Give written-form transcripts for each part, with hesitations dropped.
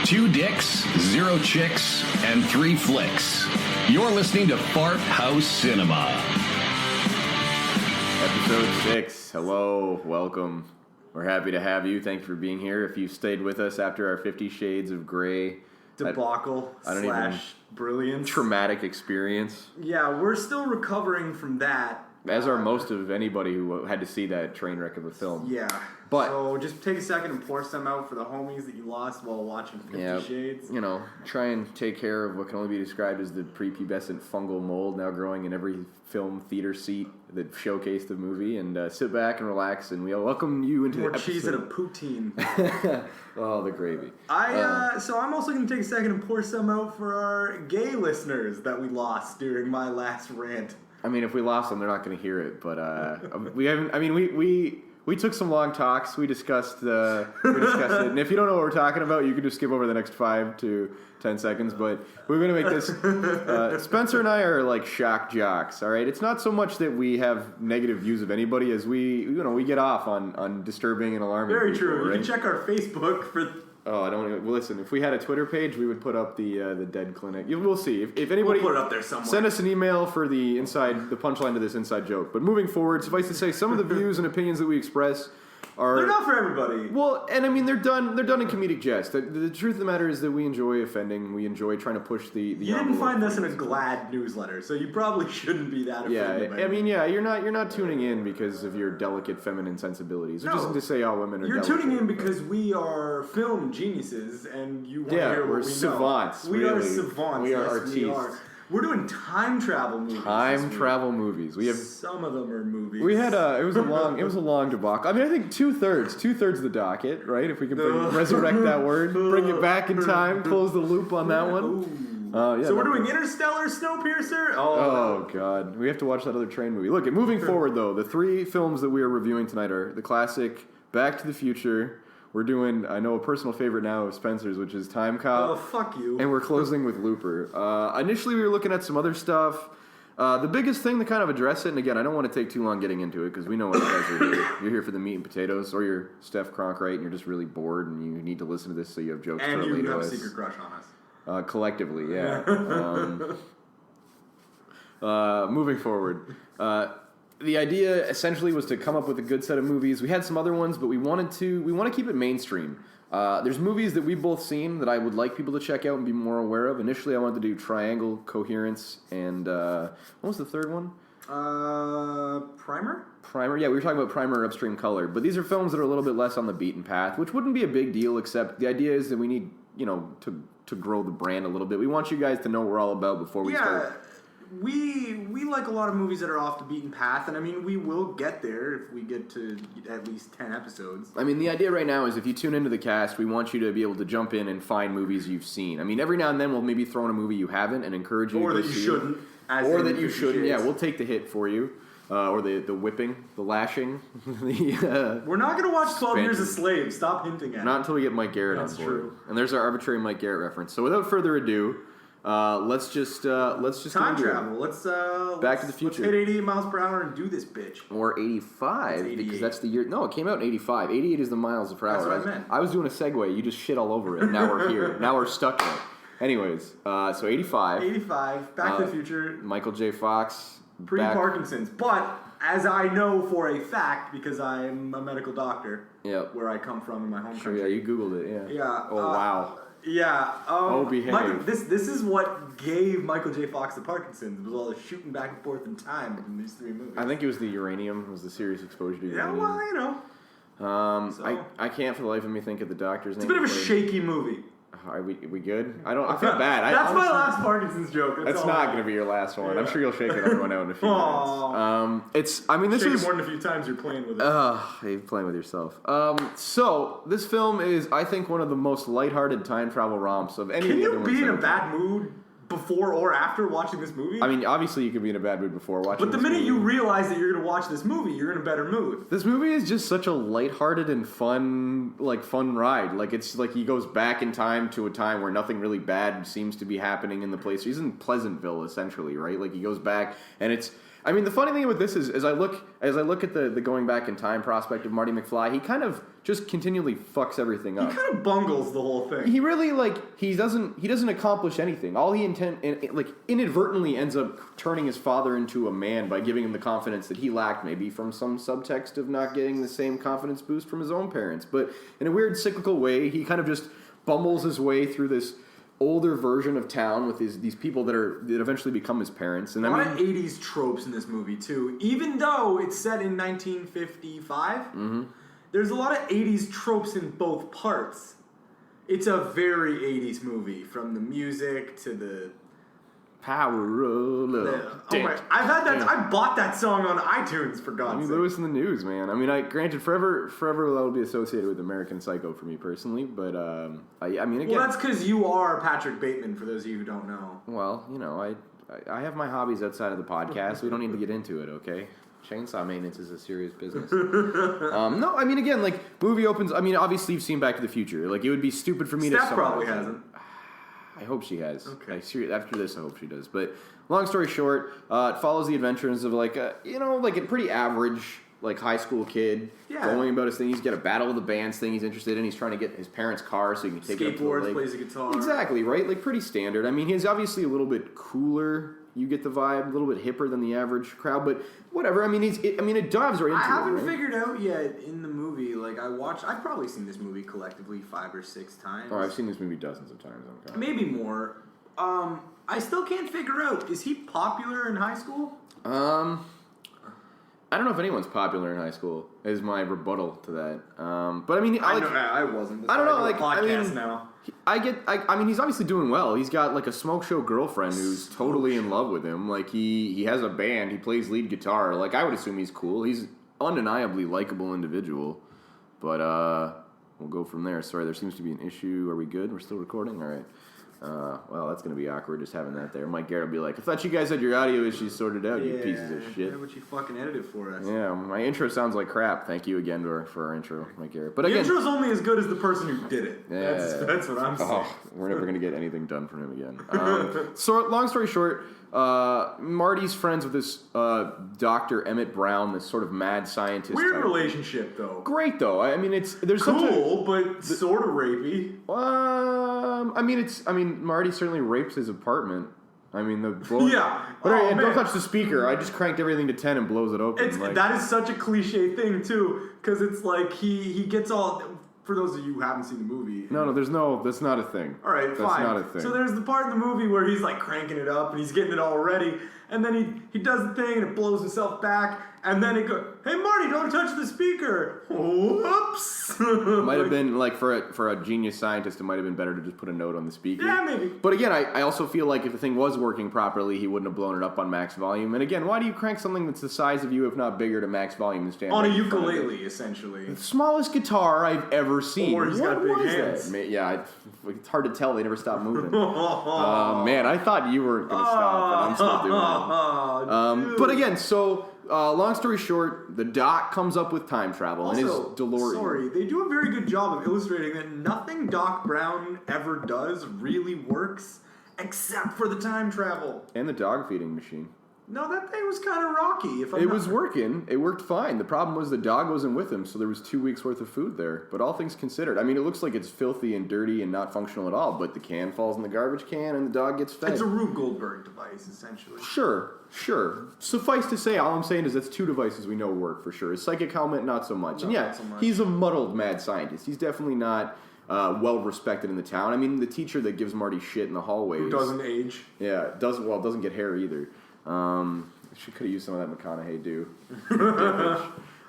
2 dicks, 0 chicks, and 3 flicks. You're listening to Fart House Cinema. Episode 6. Hello, welcome. We're happy to have you. Thanks for being here. If you stayed with us after our 50 Shades of Grey debacle / brilliance. Traumatic experience. Yeah, we're still recovering from that. As are most of anybody who had to see that train wreck of a film. Yeah. But so just take a second and pour some out for the homies that you lost while watching 50 Shades. You know, try and take care of what can only be described as the prepubescent fungal mold now growing in every film theater seat that showcased the movie, and sit back and relax, and we'll welcome you into more the episode. Cheese and a poutine. Oh, the gravy. So I'm also going to take a second and pour some out for our gay listeners that we lost during my last rant. I mean, if we lost them, they're not going to hear it. But we haven't. I mean, we took some long talks. We discussed it. And if you don't know what we're talking about, you can just skip over the next 5 to 10 seconds. But we're going to make this. Spencer and I are like shock jocks. All right. It's not so much that we have negative views of anybody as we get off on disturbing and alarming. Very people, true. right? You can check our Facebook for. Oh, I don't even listen. If we had a Twitter page, we would put up the dead clinic. We'll see. If anybody, we'll put it up there somewhere. Send us an email for the punchline to this inside joke. But moving forward, suffice to say, some of the views and opinions that we express they're not for everybody. Well, and I mean they're done in comedic jest. The truth of the matter is that we enjoy offending. We enjoy trying to push the. You didn't find us in a Glad newsletter, so you probably shouldn't be that offended. Yeah, I mean, you're not tuning in because of your delicate feminine sensibilities. Which isn't to say all women are. You're delicate. tuning in because we are film geniuses, and you want to hear what we're we savants. know. We are savants. We are yes, artistes. we are. We're doing time travel movies. Travel movies. We have some of them are movies. We had it was a long debacle. I mean, I think two thirds of the docket, right? If we can resurrect that word, bring it back in time, close the loop on that one. So we're doing Interstellar, Snowpiercer. Oh God, we have to watch that other train movie. Look, moving forward though, the 3 films that we are reviewing tonight are the classic Back to the Future. We're doing, I know, a personal favorite now of Spencer's, which is Time Cop. Oh, fuck you. And we're closing with Looper. Initially, we were looking at some other stuff. The biggest thing to kind of address it, and again, I don't want to take too long getting into it, because we know what you guys are here. You're here for the meat and potatoes, or you're Steph Cronkite, and you're just really bored, and you need to listen to this so you have jokes to relate to us. And you have a secret crush on us. Collectively, yeah. Moving forward. The idea essentially was to come up with a good set of movies. We had some other ones, but we want to keep it mainstream. There's movies that we've both seen that I would like people to check out and be more aware of. Initially, I wanted to do Triangle, Coherence, and what was the third one? Primer? Primer, yeah, we were talking about Primer or Upstream Color. But these are films that are a little bit less on the beaten path, which wouldn't be a big deal, except the idea is that we need, to grow the brand a little bit. We want you guys to know what we're all about before we start. We like a lot of movies that are off the beaten path, and I mean, we will get there if we get to at least 10 episodes. I mean, the idea right now is if you tune into the cast, we want you to be able to jump in and find movies you've seen. I mean, every now and then we'll maybe throw in a movie you haven't and encourage you to go see it. Or that you shouldn't. Yeah, we'll take the hit for you. Or the whipping, the lashing. We're not going to watch 12 Years a Slave. Stop hinting at it. Not until we get Mike Garrett on board. That's true. And there's our arbitrary Mike Garrett reference. So without further ado... let's just time travel. Let's Back to the Future. Let's hit 88 miles per hour and do this bitch. Or 85 because that's the year. No, it came out in 85. 88 is the miles per hour. That's what I meant. I was doing a segue. You just shit all over it. Now we're here. Now we're stuck in it. Anyways, so 85. 85. Back to the Future. Michael J. Fox. Pre-Parkinson's, but as I know for a fact because I'm a medical doctor. Yep. Where I come from in my home country. Yeah, you Googled it. Yeah. Yeah. Oh wow. Yeah. Behave. This is what gave Michael J. Fox the Parkinson's. Was all the shooting back and forth in time in these 3 movies. I think it was the uranium. It was the serious exposure to uranium. Yeah, well, I can't for the life of me think of the doctor's name. It's a bit of a shaky movie. Are we good? I feel bad. That's my last Parkinson's joke. That's not going to be your last one. Yeah. I'm sure you'll shake everyone out in a few minutes. This shake is more than a few times. You're playing with it. You're playing with yourself. So this film is, I think, one of the most lighthearted time travel romps of any. Can you be in a bad mood before or after watching this movie? I mean, obviously you could be in a bad mood before watching. But the minute you realize that you're going to watch this movie, you're in a better mood. This movie is just such a lighthearted and fun ride. Like it's like he goes back in time to a time where nothing really bad seems to be happening in the place. He's in Pleasantville essentially, right? Like he goes back and it's. I mean, the funny thing with this is, as I look at the going back in time prospect of Marty McFly, he kind of just continually fucks everything up. He kind of bungles the whole thing. He really he doesn't accomplish anything. All he inadvertently ends up turning his father into a man by giving him the confidence that he lacked, maybe from some subtext of not getting the same confidence boost from his own parents. But in a weird cyclical way, he kind of just bumbles his way through this older version of town with these people that eventually become his parents. And a lot of 80s tropes in this movie too. Even though it's set in 1955, there's a lot of 80s tropes in both parts. It's a very 80s movie, from the music to the power of love. Oh my! I've had that. I bought that song on iTunes, for God's sake. It was in the news, man. I mean, granted, forever that'll be associated with American Psycho for me personally. But I mean, again, well, that's because you are Patrick Bateman. For those of you who don't know. Well, I have my hobbies outside of the podcast. We don't need to get into it, okay? Chainsaw maintenance is a serious business. No, I mean, again, movie opens. I mean, obviously you've seen Back to the Future. It would be stupid for me to. Steph probably hasn't. I hope she has. Okay. After this, I hope she does. But long story short, it follows the adventures of a pretty average high school kid going about his thing. He's got a battle of the bands thing he's interested in. He's trying to get his parents' car so he can take it up to the lake. Plays a guitar. Exactly, right? Pretty standard. I mean, he's obviously a little bit cooler. You get the vibe, a little bit hipper than the average crowd, but whatever. I mean, it dives right into it. I haven't figured out yet in the movie. I've probably seen this movie collectively 5 or 6 times. Oh, I've seen this movie dozens of times. Maybe more. I still can't figure out, is he popular in high school? I don't know if anyone's popular in high school, is my rebuttal to that. But I mean, I wasn't. I don't know. Podcast now. I mean, he's obviously doing well. He's got a smoke show girlfriend who's totally in love with him. He has a band. He plays lead guitar. I would assume he's cool. He's undeniably likable individual. But we'll go from there. Sorry, there seems to be an issue. Are we good? We're still recording? All right. Well, that's going to be awkward just having that there. Mike Garrett will be like, I thought you guys had your audio issues sorted out, you pieces of shit. Yeah, but you fucking edited for us. Yeah, my intro sounds like crap. Thank you again for our intro, Mike Garrett. But the again, intro's only as good as the person who did it. Yeah, that's what I'm saying. Oh, we're never going to get anything done from him again. So, long story short, Marty's friends with this Dr. Emmett Brown, this sort of mad scientist. Weird type. Relationship, though. Great, though. I mean, there's cool, but sort of rapey. I mean, Marty certainly rapes his apartment. I mean, the blow. Yeah. And don't touch the speaker. I just cranked everything to 10 and blows it open. That is such a cliche thing too, because it's he gets all. For those of you who haven't seen the movie. No, that's not a thing. All right, that's fine. Not a thing. So there's the part in the movie where he's cranking it up and he's getting it all ready, and then he does the thing and it blows himself back, and then it goes, "Hey Marty, don't touch the speaker." Whoops. Might have been for a genius scientist, it might have been better to just put a note on the speaker. Yeah, maybe. But again, I also feel like if the thing was working properly, he wouldn't have blown it up on max volume. And again, why do you crank something that's the size of you, if not bigger, to max volume and stand on a ukulele, essentially? The smallest guitar I've ever seen. Or he's got big hands. Yeah, it's hard to tell. They never stop moving. Man, I thought you were going to stop, but I'm still doing it. But again, so long story short, the Doc comes up with time travel and his DeLorean. Sorry, they do a very good job of illustrating that nothing Doc Brown ever does really works except for the time travel. And the dog feeding machine. No, that thing was kind of rocky. It was working. It worked fine. The problem was the dog wasn't with him, so there was 2 weeks worth of food there. But all things considered, I mean, it looks like it's filthy and dirty and not functional at all, but the can falls in the garbage can and the dog gets fed. It's a Rube Goldberg device, essentially. Sure. Suffice to say, all I'm saying is that's 2 devices we know work for sure. His psychic helmet, not so much. No, and yeah, not so much. He's a muddled mad scientist. He's definitely not well respected in the town. I mean, the teacher that gives Marty shit in the hallways. Who doesn't age. Yeah, doesn't get hair either. She could have used some of that McConaughey do.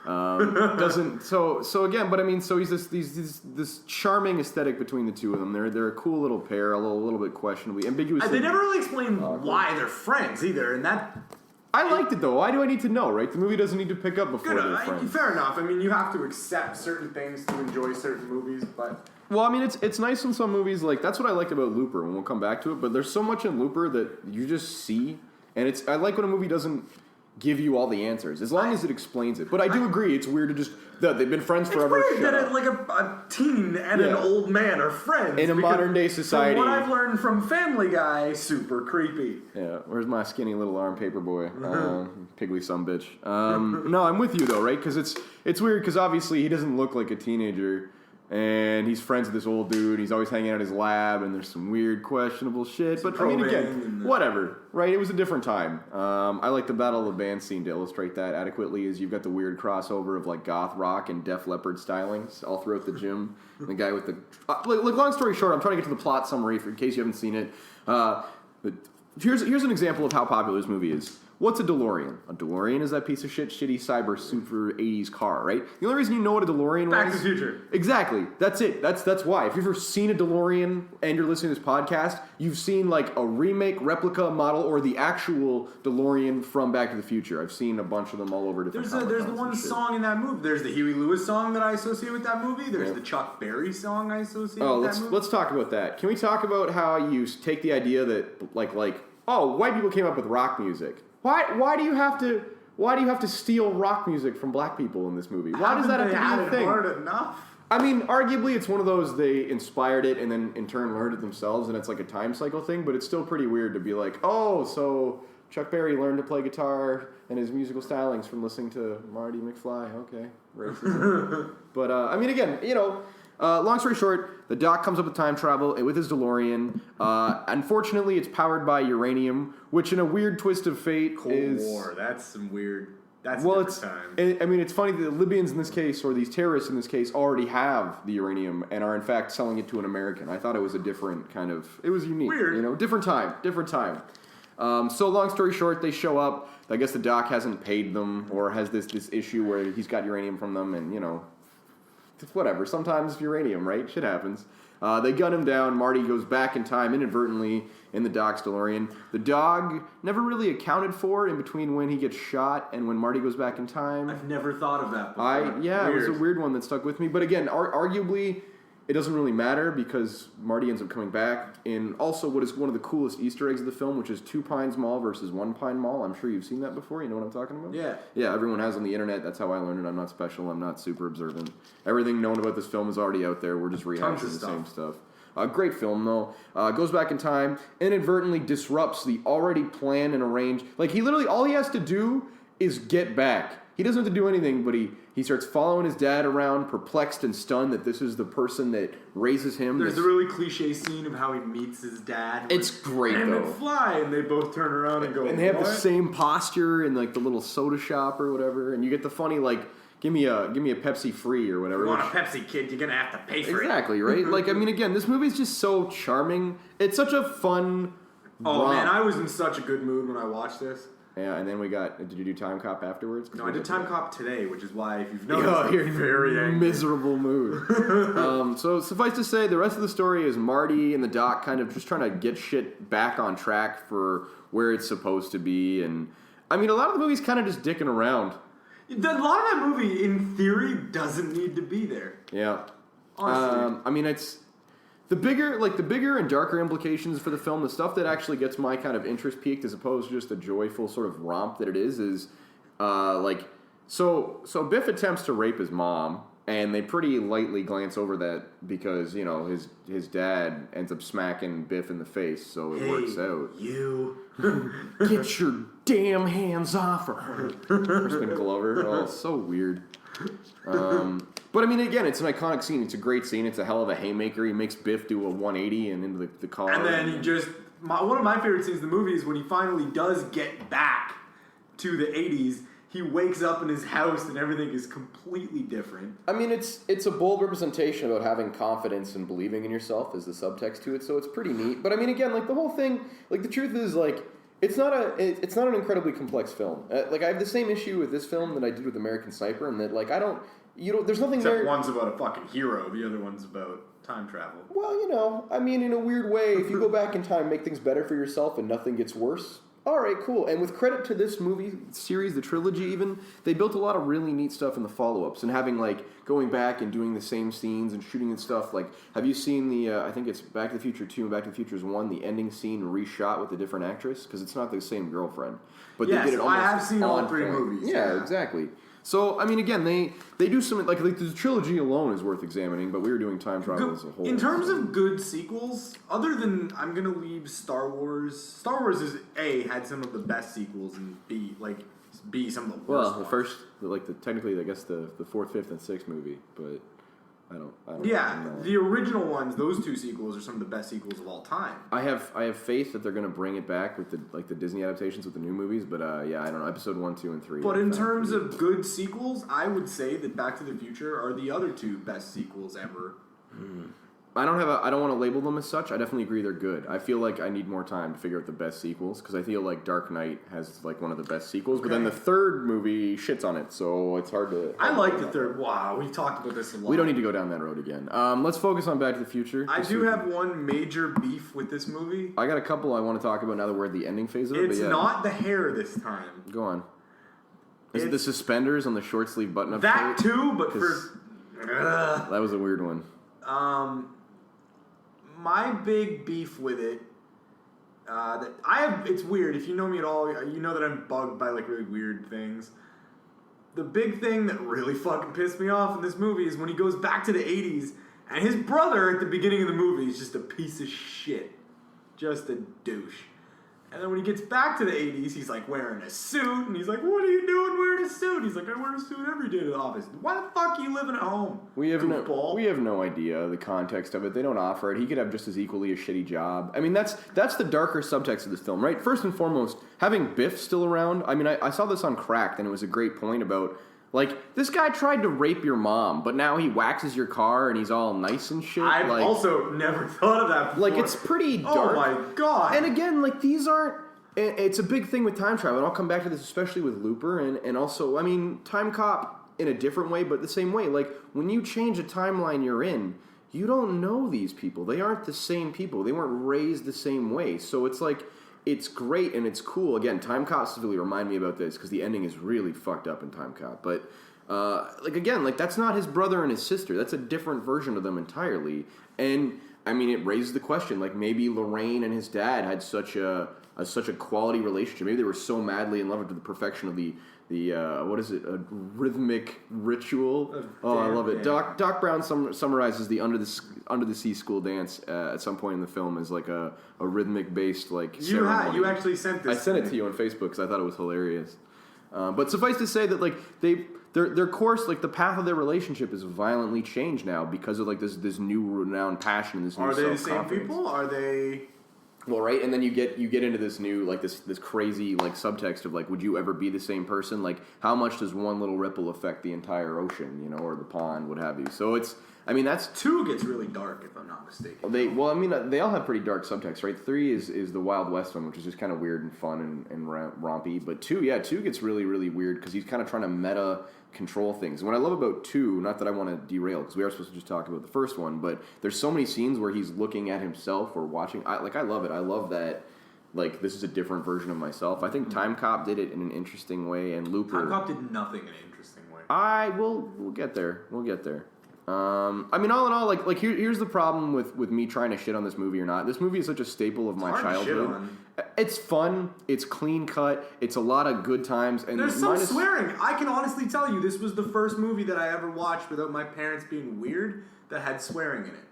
Doesn't so again, but I mean, so he's this charming aesthetic between the two of them. They're a cool little pair, a little bit questionably ambiguous. They never really explain why they're friends either, and that. I liked it though. Why do I need to know? Right, the movie doesn't need to pick up before they're friends. Fair enough. I mean, you have to accept certain things to enjoy certain movies, but. Well, I mean, it's nice in some movies. That's what I liked about Looper, and we'll come back to it. But there's so much in Looper that you just see. And I like when a movie doesn't give you all the answers, as long as it explains it. But I do agree, it's weird to just... They've been friends forever. It's weird that a teen and an old man are friends. In a modern-day society. From what I've learned from Family Guy, super creepy. Yeah, where's my skinny little arm paper boy? Piggly sumbitch. No, I'm with you, though, right? Because it's weird, because obviously he doesn't look like a teenager. And he's friends with this old dude. He's always hanging out at his lab, and there's some weird, questionable shit. But I mean, again, whatever, right? It was a different time. I like the Battle of the Band scene to illustrate that adequately. Is you've got the weird crossover of like goth rock and Def Leppard stylings all throughout the gym. And the guy with the look. Long story short, I'm trying to get to the plot summary in case you haven't seen it. But here's an example of how popular this movie is. What's a DeLorean? A DeLorean is that piece of shit, shitty cyber super 80s car, right? The only reason you know what a DeLorean Back was... to the Future. Exactly. That's it. That's why. If you've ever seen a DeLorean and you're listening to this podcast, you've seen like a remake, replica, model, or the actual DeLorean from Back to the Future. I've seen a bunch of them all over different There's the one song in that movie. There's the Huey Lewis song that I associate with that movie. There's the Chuck Berry song I associate with that movie. Let's talk about that. Can we talk about how you take the idea that like white people came up with rock music? Why do you have to steal rock music from black people in this movie? Why does that have to be a thing? Hard enough? I mean, arguably it's one of those they inspired it and then in turn learned it themselves, and it's like a time cycle thing, but it's still pretty weird to be like, oh, so Chuck Berry learned to play guitar and his musical stylings from listening to Marty McFly. Okay, racism. But I mean, again, long story short, the Doc comes up with time travel with his DeLorean. Unfortunately, it's powered by uranium, which in a weird twist of fate Cold War. That's some weird... That's well, a different time. I mean, it's funny that the Libyans in this case, or these terrorists in this case, already have the uranium and are in fact selling it to an American. I thought it was a different kind of... It was unique. Weird. Different time. So long story short, they show up. I guess the Doc hasn't paid them or has this issue where he's got uranium from them and, it's whatever. Sometimes uranium, right? Shit happens. They gun him down. Marty goes back in time inadvertently in the Doc's DeLorean. The dog never really accounted for in between when he gets shot and when Marty goes back in time. I've never thought of that before. It was a weird one that stuck with me. But again, arguably, it doesn't really matter because Marty ends up coming back in also what is one of the coolest Easter eggs of the film, which is 2 Pines Mall versus 1 Pine Mall. I'm sure you've seen that before. You know what I'm talking about? Yeah. Yeah, everyone has on the internet. That's how I learned it. I'm not special. I'm not super observant. Everything known about this film is already out there. We're just rehashing the same stuff. Great film, though. Goes back in time, inadvertently disrupts the already planned and arranged... Like, he literally, all he has to do is get back. He doesn't have to do anything, but he starts following his dad around, perplexed and stunned that this is the person that raises him. There's a really cliche scene of how he meets his dad. It's great, though. McFly, and they both turn around and go, and they have the same posture in, like, the little soda shop or whatever, and you get the funny, like... Give me a Pepsi free or whatever. You want a Pepsi, kid? You're gonna have to pay for it. Exactly, right? Like, I mean, again, this movie's just so charming. It's such a fun. Oh man, I was in such a good mood when I watched this. Yeah, and then we got. Did you do Time Cop afterwards? No, I did Time Cop today, which is why if you've noticed, you're very angry. Miserable mood. So suffice to say, the rest of the story is Marty and the Doc kind of just trying to get shit back on track for where it's supposed to be, and I mean, a lot of the movie's kind of just dicking around. A lot of that movie, in theory, doesn't need to be there. Yeah. Honestly. I mean, it's the bigger and darker implications for the film, the stuff that actually gets my kind of interest peaked as opposed to just the joyful sort of romp that it is so Biff attempts to rape his mom, and they pretty lightly glance over that because, his dad ends up smacking Biff in the face, so it works out. You get your damn hands off her. Crispin Glover. Oh, so weird. But I mean, again, it's an iconic scene. It's a great scene. It's a hell of a haymaker. He makes Biff do a 180 and into the car. And then he just... one of my favorite scenes in the movie is when he finally does get back to the 80s. He wakes up in his house and everything is completely different. I mean, it's a bold representation about having confidence and believing in yourself is the subtext to it, so it's pretty neat. But I mean, again, like the whole thing, like the truth is, like it's not an incredibly complex film. Like I have the same issue with this film that I did with American Sniper, and that like there's nothing there. Except one's about a fucking hero, the other one's about time travel. Well, I mean, in a weird way, if you go back in time, make things better for yourself, and nothing gets worse. All right, cool. And with credit to this movie series, the trilogy even, they built a lot of really neat stuff in the follow-ups and having, like, going back and doing the same scenes and shooting and stuff. Like, have you seen the, I think it's Back to the Future 2 and Back to the Future 1, the ending scene reshot with a different actress? Because it's not the same girlfriend. But yes, they did it almost I have seen all 3 point. movies. Yeah, exactly. So, I mean, again, they do some, like the trilogy alone is worth examining, but we were doing time travel as a whole. In terms of good sequels, other than, I'm going to leave Star Wars. Star Wars is, A, had some of the best sequels, and B, some of the worst Well, the ones. first, technically, I guess the 4th, 5th, and 6th movie, but I don't Yeah, know. the original ones, those 2 sequels are some of the best sequels of all time. I have faith that they're going to bring it back with the Disney adaptations with the new movies, but yeah, I don't know. Episode 1, 2, and 3. But in terms of good sequels, I would say that Back to the Future are the other 2 best sequels ever. I don't want to label them as such. I definitely agree they're good. I feel like I need more time to figure out the best sequels because I feel like Dark Knight has like one of the best sequels, but then the third movie shits on it, so it's hard to. I like the third. Wow, we've talked about this a lot. We don't need to go down that road again. Let's focus on Back to the Future. I do have one major beef with this movie. I got a couple I want to talk about now that we're at the ending phase of it. It's not the hair this time. Go on. Is it the suspenders on the short sleeve button up? That too, but for that was a weird one. My big beef with it, that I have, it's weird. If you know me at all, you know that I'm bugged by like really weird things. The big thing that really fucking pissed me off in this movie is when he goes back to the 80s and his brother at the beginning of the movie is just a piece of shit. Just a douche. And then when he gets back to the 80s, he's like wearing a suit, and he's like, "What are you doing wearing a suit?" He's like, "I wear a suit every day to the office." Why the fuck are you living at home? We have no idea the context of it. They don't offer it. He could have just as equally a shitty job. I mean, that's the darker subtext of this film, right? First and foremost, having Biff still around. I mean, I saw this on Cracked, and it was a great point about, like, this guy tried to rape your mom, but now he waxes your car and he's all nice and shit. I've also never thought of that before. Like, it's pretty dark. Oh my god. And again, like, these aren't... It's a big thing with time travel, and I'll come back to this, especially with Looper, and also, I mean, Time Cop in a different way, but the same way. Like, when you change a timeline you're in, you don't know these people. They aren't the same people. They weren't raised the same way. So it's like, it's great and it's cool. Again, Time Cop specifically remind me about this, because the ending is really fucked up in Time Cop. But, like, again, like, that's not his brother and his sister. That's a different version of them entirely. And, I mean, it raises the question, like, maybe Lorraine and his dad had such a quality relationship. Maybe they were so madly in love to the perfection of the what is it? A rhythmic ritual. Oh, I love it. Doc Brown summarizes the Under the Sea school dance at some point in the film as like a rhythmic based like ceremony. You actually sent this. I sent it to you on Facebook because I thought it was hilarious. But suffice to say that like their course, like the path of their relationship is violently changed now because of like this new renowned passion, this new self-confidence. Are they the same people? Are they? Well, right, and then you get into this new like this crazy like subtext of like, would you ever be the same person? Like, how much does one little ripple affect the entire ocean, you know, or the pond, what have you? So it's, I mean, that's 2 gets really dark if I'm not mistaken. They all have pretty dark subtext, right? 3 is the Wild West one, which is just kind of weird and fun and rompy. But 2 gets really really weird because he's kind of trying to meta control things. And what I love about 2, not that I want to derail because we are supposed to just talk about the first one, but there's so many scenes where he's looking at himself or watching. I love it. I love that. Like, this is a different version of myself. I think Time Cop did it in an interesting way, and Looper. Time Cop did nothing in an interesting way. We'll get there. We'll get there. I mean, all in all, like here's the problem with me trying to shit on this movie or not. This movie is such a staple of my childhood. It's fun. It's clean cut. It's a lot of good times. And there's some swearing. I can honestly tell you, this was the first movie that I ever watched without my parents being weird that had swearing in it.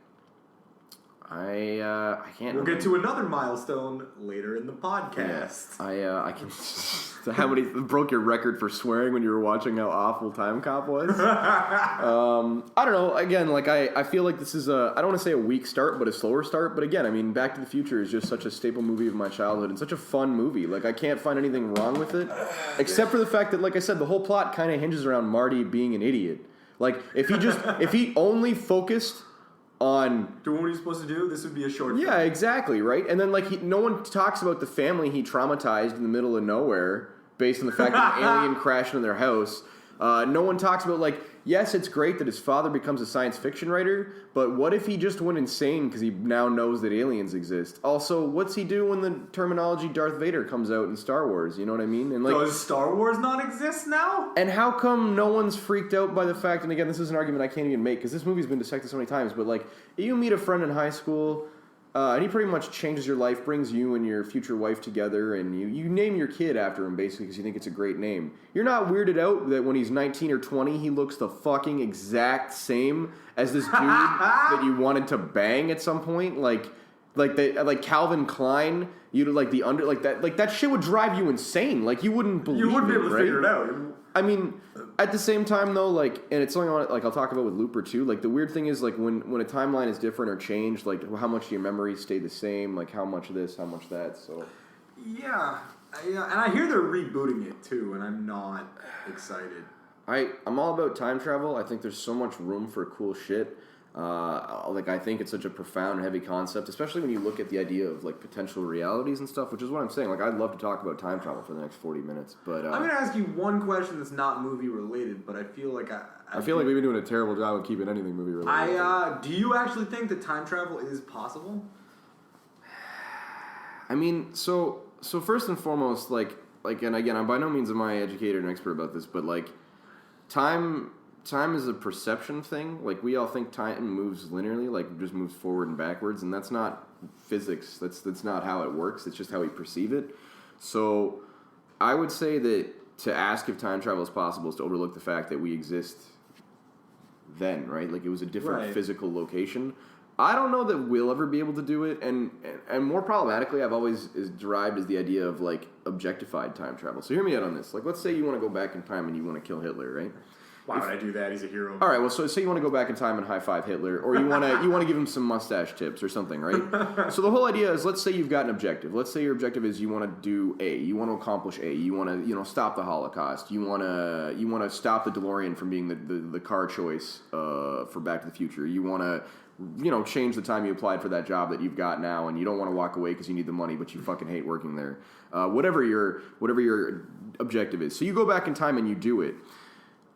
I can't. We'll get to another milestone later in the podcast. Yeah, I can. So how many broke your record for swearing when you were watching how awful Time Cop was? I don't know. Again, like I feel like this is I don't want to say a weak start, but a slower start. But again, I mean, Back to the Future is just such a staple movie of my childhood and such a fun movie. Like I can't find anything wrong with it, except for the fact that, like I said, the whole plot kind of hinges around Marty being an idiot. Like if he only focused on doing what he's supposed to do, this would be a short film. Yeah, exactly, right? And then like no one talks about the family he traumatized in the middle of nowhere based on the fact that an alien crashed into their house. No one talks about like yes, it's great that his father becomes a science fiction writer, but what if he just went insane because he now knows that aliens exist? Also, what's he do when the terminology Darth Vader comes out in Star Wars? You know what I mean? And like, does Star Wars not exist now? and how come no one's freaked out by the fact, and again, this is an argument I can't even make because this movie's been dissected so many times, but like, you meet a friend in high school, and he pretty much changes your life, brings you and your future wife together, and you name your kid after him, basically, because you think it's a great name. You're not weirded out that when he's 19 or 20, he looks the fucking exact same as this dude that you wanted to bang at some point? Like Calvin Klein, that shit would drive you insane. Like, you wouldn't believe it, You wouldn't be able to right? figure it out. I mean, at the same time, though, like, and it's something I'll talk about with Looper, too. Like, the weird thing is, like, when a timeline is different or changed, like, how much do your memories stay the same? Like, how much this, how much that, so... Yeah, and I hear they're rebooting it, too, and I'm not excited. I'm all about time travel. I think there's so much room for cool shit. I think it's such a profound, heavy concept, especially when you look at the idea of, like, potential realities and stuff, which is what I'm saying. Like, I'd love to talk about time travel for the next 40 minutes, but... I'm going to ask you one question that's not movie-related, but I feel like I feel like we've been doing a terrible job of keeping anything movie-related. Do you actually think that time travel is possible? I mean, so first and foremost, like, and again, I'm by no means am I educated and expert about this, but, like, time is a perception thing. Like, we all think time moves linearly, like, it just moves forward and backwards, and that's not physics. That's not how it works. It's just how we perceive it. So I would say that to ask if time travel is possible is to overlook the fact that we exist then, right? Like, it was a different physical location. I don't know that we'll ever be able to do it, and more problematically, I've always derived as the idea of, like, objectified time travel. So hear me out on this. Like, let's say you want to go back in time and you want to kill Hitler, right? Why would I do that? He's a hero. All right, well, so say you want to go back in time and high-five Hitler, or you want to give him some mustache tips or something, right? So the whole idea is, let's say you've got an objective. Let's say your objective is you want to do A. You want to accomplish A. You want to, stop the Holocaust. You want to stop the DeLorean from being the car choice for Back to the Future. You want to, change the time you applied for that job that you've got now, and you don't want to walk away because you need the money, but you fucking hate working there. Whatever your objective is. So you go back in time and you do it.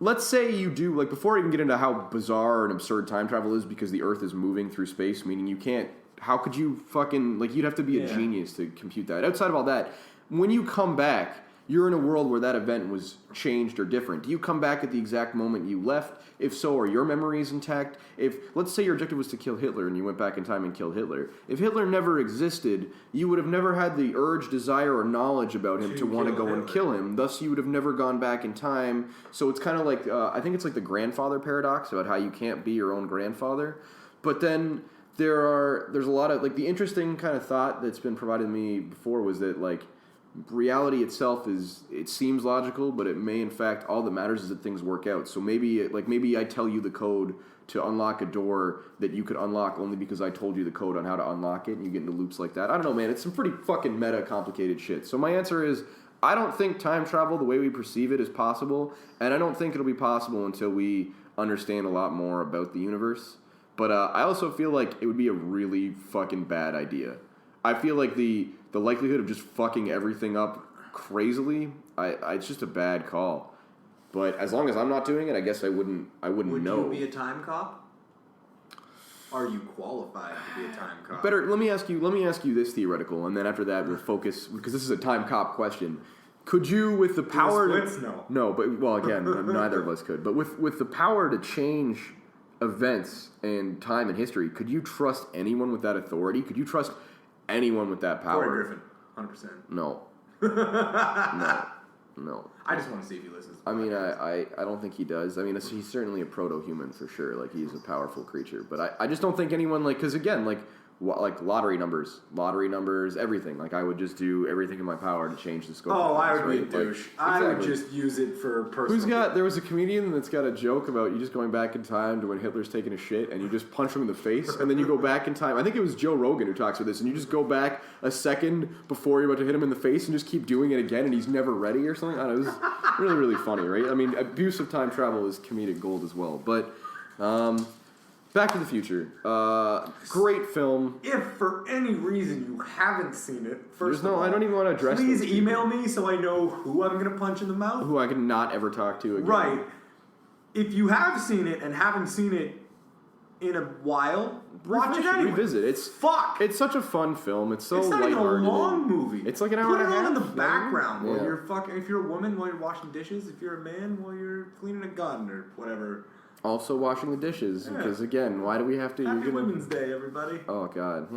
Let's say you do, like, before I even get into how bizarre and absurd time travel is because the Earth is moving through space, meaning you can't, how could you fucking, like, you'd have to be a genius to compute that. Outside of all that, when you come back, you're in a world where that event was changed or different. Do you come back at the exact moment you left? If so, are your memories intact? If, let's say your objective was to kill Hitler and you went back in time and killed Hitler. If Hitler never existed, you would have never had the urge, desire, or knowledge about him to want to go and kill him. Thus, you would have never gone back in time. So it's kind of like, I think it's like the grandfather paradox about how you can't be your own grandfather. But then there's a lot of, like, the interesting kind of thought that's been provided to me before was that, like, reality itself it seems logical, but it may, in fact, all that matters is that things work out. So maybe I tell you the code to unlock a door that you could unlock only because I told you the code on how to unlock it, and you get into loops like that. I don't know, man. It's some pretty fucking meta, complicated shit. So my answer is, I don't think time travel, the way we perceive it, is possible, and I don't think it'll be possible until we understand a lot more about the universe. But I also feel like it would be a really fucking bad idea. I feel like the likelihood of just fucking everything up crazily, it's just a bad call. But as long as I'm not doing it, I guess I wouldn't know. Would you be a time cop? Are you qualified to be a time cop? Better. Let me ask you this theoretical, and then after that we'll focus, because this is a time cop question. Could you, with the power No, but, well, again, neither of us could. But with the power to change events and time and history, could you trust anyone with that authority? Could you trust anyone with that power? Corey Griffin, 100%. No. No. I just want to see if he listens. I mean, I don't think he does. I mean, he's certainly a proto-human for sure. Like, he's a powerful creature. But I just don't think anyone, like, because again, like lottery numbers, everything. Like, I would just do everything in my power to change the scope. Oh, I would right? be a douche. Like, I would just use it for personal. There was a comedian that's got a joke about you just going back in time to when Hitler's taking a shit and you just punch him in the face and then you go back in time. I think it was Joe Rogan who talks about this, and you just go back a second before you're about to hit him in the face and just keep doing it again and he's never ready or something. I don't know, it was really, really funny, right? I mean, abuse of time travel is comedic gold as well. But Back to the Future. Great film. If for any reason you haven't seen it, I don't even want to address please email me so I know who I'm going to punch in the mouth. Who I can not ever talk to again. Right. if you have seen it and haven't seen it in a while, watch it anyway. Revisit. It's such a fun film. It's so lighthearted. It's not even a long movie. It's like an hour and a half. Put it on in the background while Yeah. you're fucking. If you're a woman, while you're washing dishes. If you're a man, while you're cleaning a gun or whatever. Also washing the dishes, Yeah. because again, why do we have to? Happy Women's Day, everybody. Oh God,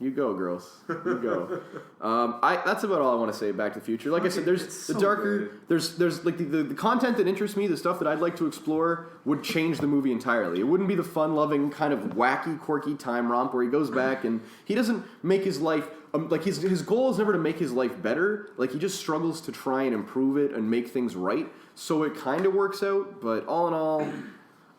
you go, girls, you go. That's about all I want to say. Back to the Future. Like I said, there's the darker. There's like the content that interests me, the stuff that I'd like to explore would change the movie entirely. It wouldn't be the fun-loving kind of wacky, quirky time romp where he goes back and he doesn't make his life. Like his goal is never to make his life better. Like he just struggles to try and improve it and make things right. So it kind of works out. But all in all,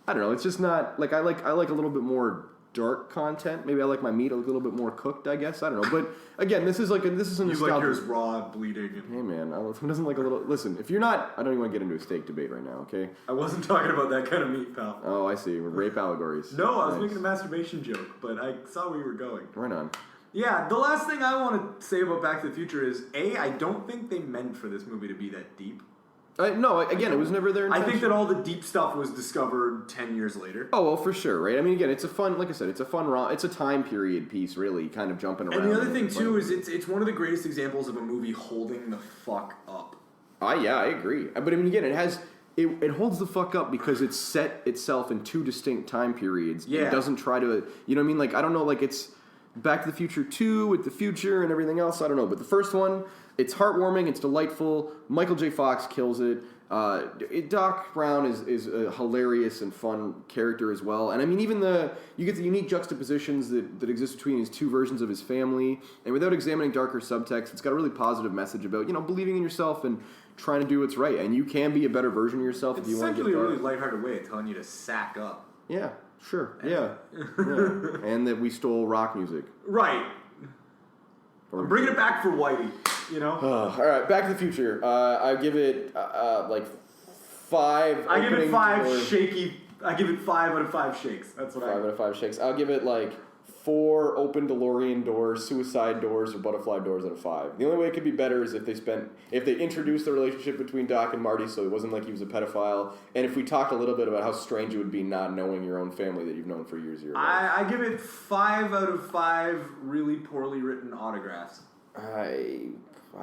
I don't know. It's just not like I like a little bit more dark content. Maybe I like my meat a little bit more cooked, I guess. I don't know. But again, this is a nostalgia. You like yours raw, bleeding. Hey man, who doesn't like a little? Listen, if you're not, I don't even want to get into a steak debate right now. Okay. I wasn't talking about that kind of meat, pal. Oh, I see. Rape allegories. No, I was Nice. making a masturbation joke, but I saw where you were going. Right on. Yeah, the last thing I want to say about Back to the Future is, I don't think they meant for this movie to be that deep. No, again, it was never their intention. I think that all the deep stuff was discovered 10 years later. Oh, well, for sure, right? I mean, again, it's a fun, like I said, it's a time period piece, really, kind of jumping around. And the other thing, too, is it's one of the greatest examples of a movie holding the fuck up. Yeah, I agree. But I mean, again, it holds the fuck up because it's set itself in two distinct time periods. Yeah. It doesn't try to, you know what I mean? Like, I don't know, like it's Back to the Future 2 with the future and everything else. I don't know. But the first one, it's heartwarming. It's delightful. Michael J. Fox kills it. Doc Brown is a hilarious and fun character as well. And I mean, even you get the unique juxtapositions that exist between his two versions of his family. And without examining darker subtext, it's got a really positive message about, believing in yourself and trying to do what's right. And you can be a better version of yourself if you want to get essentially a there. really lighthearted way of telling you to sack up. Yeah, sure. Yeah. And that we stole rock music. Right. I'm bringing it back for Whitey, All right, Back to the Future. I give it like 5. I give it 5 doors. shaky. I give it 5 out of 5 shakes. That's what 5 out of 5 shakes. I'll give it like 4 open DeLorean doors, suicide doors, or butterfly doors out of 5. The only way it could be better is if they introduced the relationship between Doc and Marty, so it wasn't like he was a pedophile, and if we talked a little bit about how strange it would be not knowing your own family that you've known for years of your life. I give it 5 out of 5 really poorly written autographs. I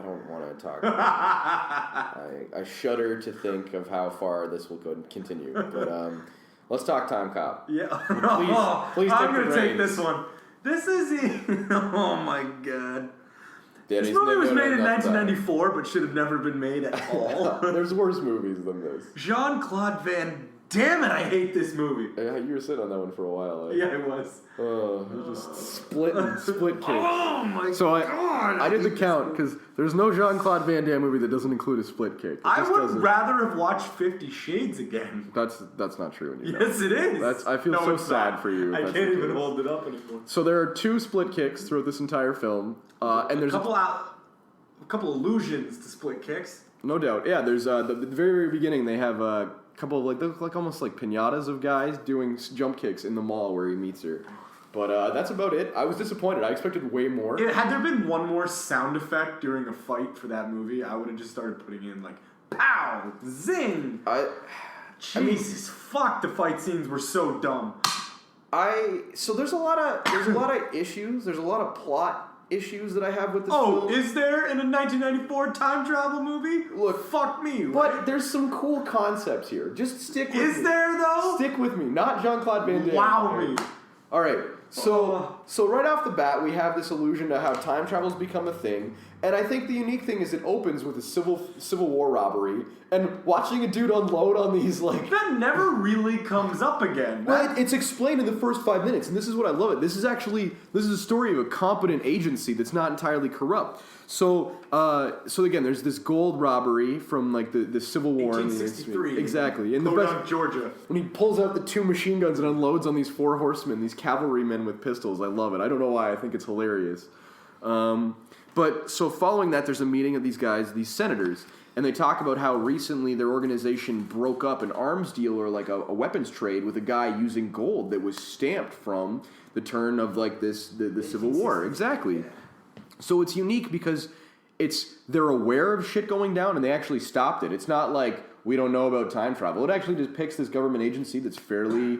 don't want to talk. I shudder to think of how far this will continue. But let's talk Time Cop. Yeah. Please I'm take going the to take reins. this one. This is... oh, my God. Danny's This movie was never made in enough time. 1994, but should have never been made at all. There's worse movies than this. Jean-Claude Van Damme, I hate this movie. Yeah, you were sitting on that one for a while. Yeah, it was. You just split kick. Oh, my So God. I did the count because there's no Jean-Claude Van Damme movie that doesn't include a split kick. I would rather have watched 50 Shades again. That's not true. When you Yes, it is. I feel so sad for you. if I that's can't the even case. hold it up anymore. So there are 2 split kicks throughout this entire film, and there's a couple allusions to split kicks. no doubt. Yeah, there's the very, very beginning. They have a couple of they look like almost like pinatas of guys doing jump kicks in the mall where he meets her. But that's about it. I was disappointed. I expected way more. Had there been one more sound effect during a fight for that movie, I would have just started putting in like pow, zing. Jesus, fuck! The fight scenes were so dumb. So there's a lot of issues. There's a lot of plot issues that I have with this film. Is there in a 1994 time travel movie? Look, fuck me. But there's some cool concepts here. Just stick with me. Is there though? Stick with me. Not Jean-Claude Van Damme. Wow me. All right. So right off the bat, we have this allusion to how time travel's become a thing, and I think the unique thing is it opens with a Civil War robbery, and watching a dude unload on these like that never really comes up again. Well, it's explained in the first 5 minutes, and this is what I love it. This is a story of a competent agency that's not entirely corrupt. So again, there's this gold robbery from like the Civil War, 1863, exactly. In the Podunk, Georgia. When he pulls out the 2 machine guns and unloads on these 4 horsemen, these cavalrymen with pistols, I love it. I don't know why. I think it's hilarious. But so following that, there's a meeting of these guys, these senators, and they talk about how recently their organization broke up an arms deal or like a weapons trade with a guy using gold that was stamped from the turn of like the Civil War. Exactly. Yeah. So it's unique because they're aware of shit going down and they actually stopped it. It's not like, we don't know about time travel. It actually depicts this government agency that's fairly,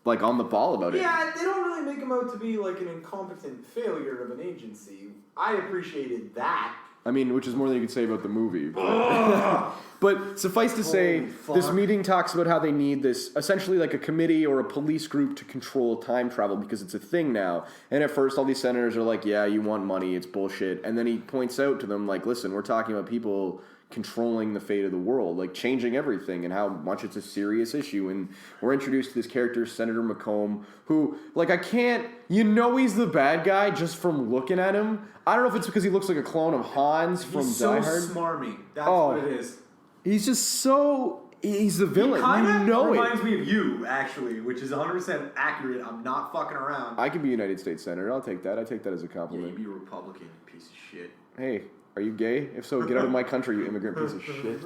like, on the ball about it. Yeah, they don't really make him out to be like an incompetent failure of an agency. I appreciated that. I mean, which is more than you could say about the movie. But suffice to say, this meeting talks about how they need this, essentially like a committee or a police group to control time travel because it's a thing now. And at first, all these senators are like, yeah, you want money, it's bullshit. And then he points out to them, like, listen, we're talking about people controlling the fate of the world, like changing everything and how much it's a serious issue. And we're introduced to this character, Senator McComb, who, like, he's the bad guy just from looking at him. I don't know if it's because he looks like a clone of Hans from Die Hard. He's so smarmy. That's what it is. He's just he's the villain. He kind of reminds it. me of you, actually, which is 100% accurate. I'm not fucking around. I could be United States Senator. I'll take that. I take that as a compliment. Yeah, you be a Republican, you piece of shit. Hey, are you gay? If so, get out of my country, you immigrant piece of shit.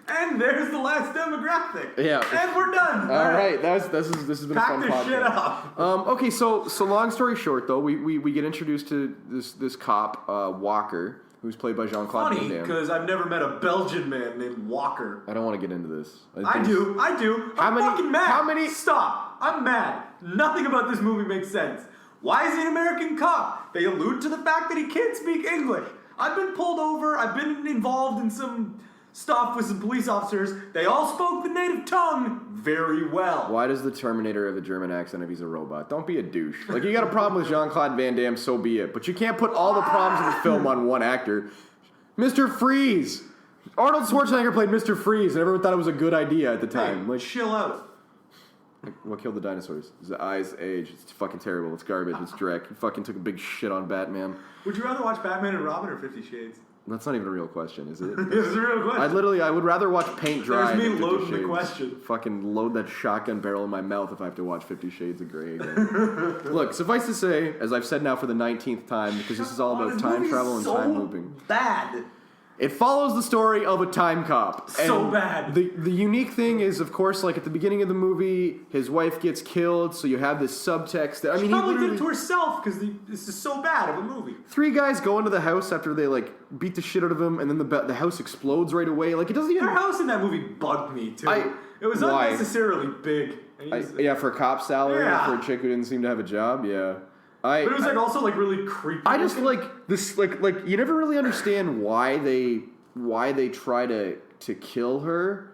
And there's the last demographic. Yeah. And we're done. All right. This has been a fun podcast. Pack this shit up. Okay, so long story short, though, we get introduced to this cop, Walker, who's played by Jean-Claude Van Funny, Damme. because I've never met a Belgian man named Walker. I don't want to get into this. I do. I'm fucking mad. Stop. I'm mad. Nothing about this movie makes sense. Why is he an American cop? They allude to the fact that he can't speak English. I've been pulled over. I've been involved in some stuff with some police officers. They all spoke the native tongue very well. Why does the Terminator have a German accent if he's a robot? Don't be a douche. Like, you got a problem with Jean-Claude Van Damme, so be it. But you can't put all the problems of the film on one actor. Mr. Freeze! Arnold Schwarzenegger played Mr. Freeze, and everyone thought it was a good idea at the time. Hey, chill out. Like, what killed the dinosaurs? His eyes age. It's fucking terrible. It's garbage. It's Drek. He fucking took a big shit on Batman. Would you rather watch Batman and Robin or 50 Shades? That's not even a real question, is it? It's a real question. I would rather watch paint dry. There's me than 50 loading Shades. the question. Fucking load that shotgun barrel in my mouth if I have to watch 50 Shades of Grey again. Look, suffice to say, as I've said now for the 19th time, because this is all about time travel and time looping. Bad. It follows the story of a time cop. So bad. The unique thing is, of course, like at the beginning of the movie, his wife gets killed, so you have this subtext. She probably did it to herself because this is so bad of a movie. 3 guys go into the house after they like beat the shit out of him, and then the house explodes right away. Like, it doesn't even. Their house in that movie bugged me too. It was unnecessarily big. Yeah, for a cop salary, for a chick who didn't seem to have a job. Yeah. But it was also like really creepy. I just like this like you never really understand why they try to kill her.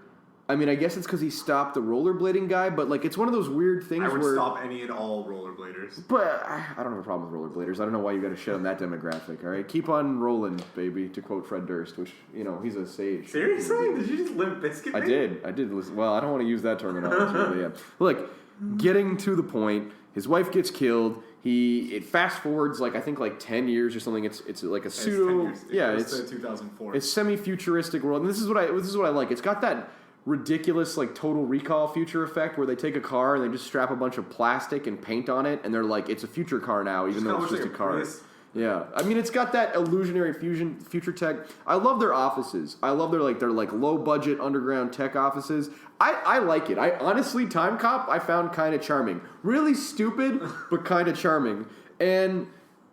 I mean, I guess it's because he stopped the rollerblading guy, but like it's one of those weird things I would where stop any and all rollerbladers. But I don't have a problem with rollerbladers. I don't know why you got to shit on that demographic. All right, keep on rolling, baby. To quote Fred Durst, which he's a sage. Seriously, did you just Limp Bizkit? I did listen. Well, I don't want to use that terminology. Really, yeah. Look, getting to the point. His wife gets killed. It fast forwards like I think like 10 years or something. It's like a pseudo. It's 2004. It's semi-futuristic world, and this is what I like. It's got that ridiculous like Total Recall future effect where they take a car and they just strap a bunch of plastic and paint on it, and they're like, it's a future car now, even though it's just a car. Yeah, I mean, it's got that illusionary future tech. I love their offices. I love their low budget underground tech offices. I like it. I honestly, Time Cop, I found kind of charming. Really stupid, but kind of charming. And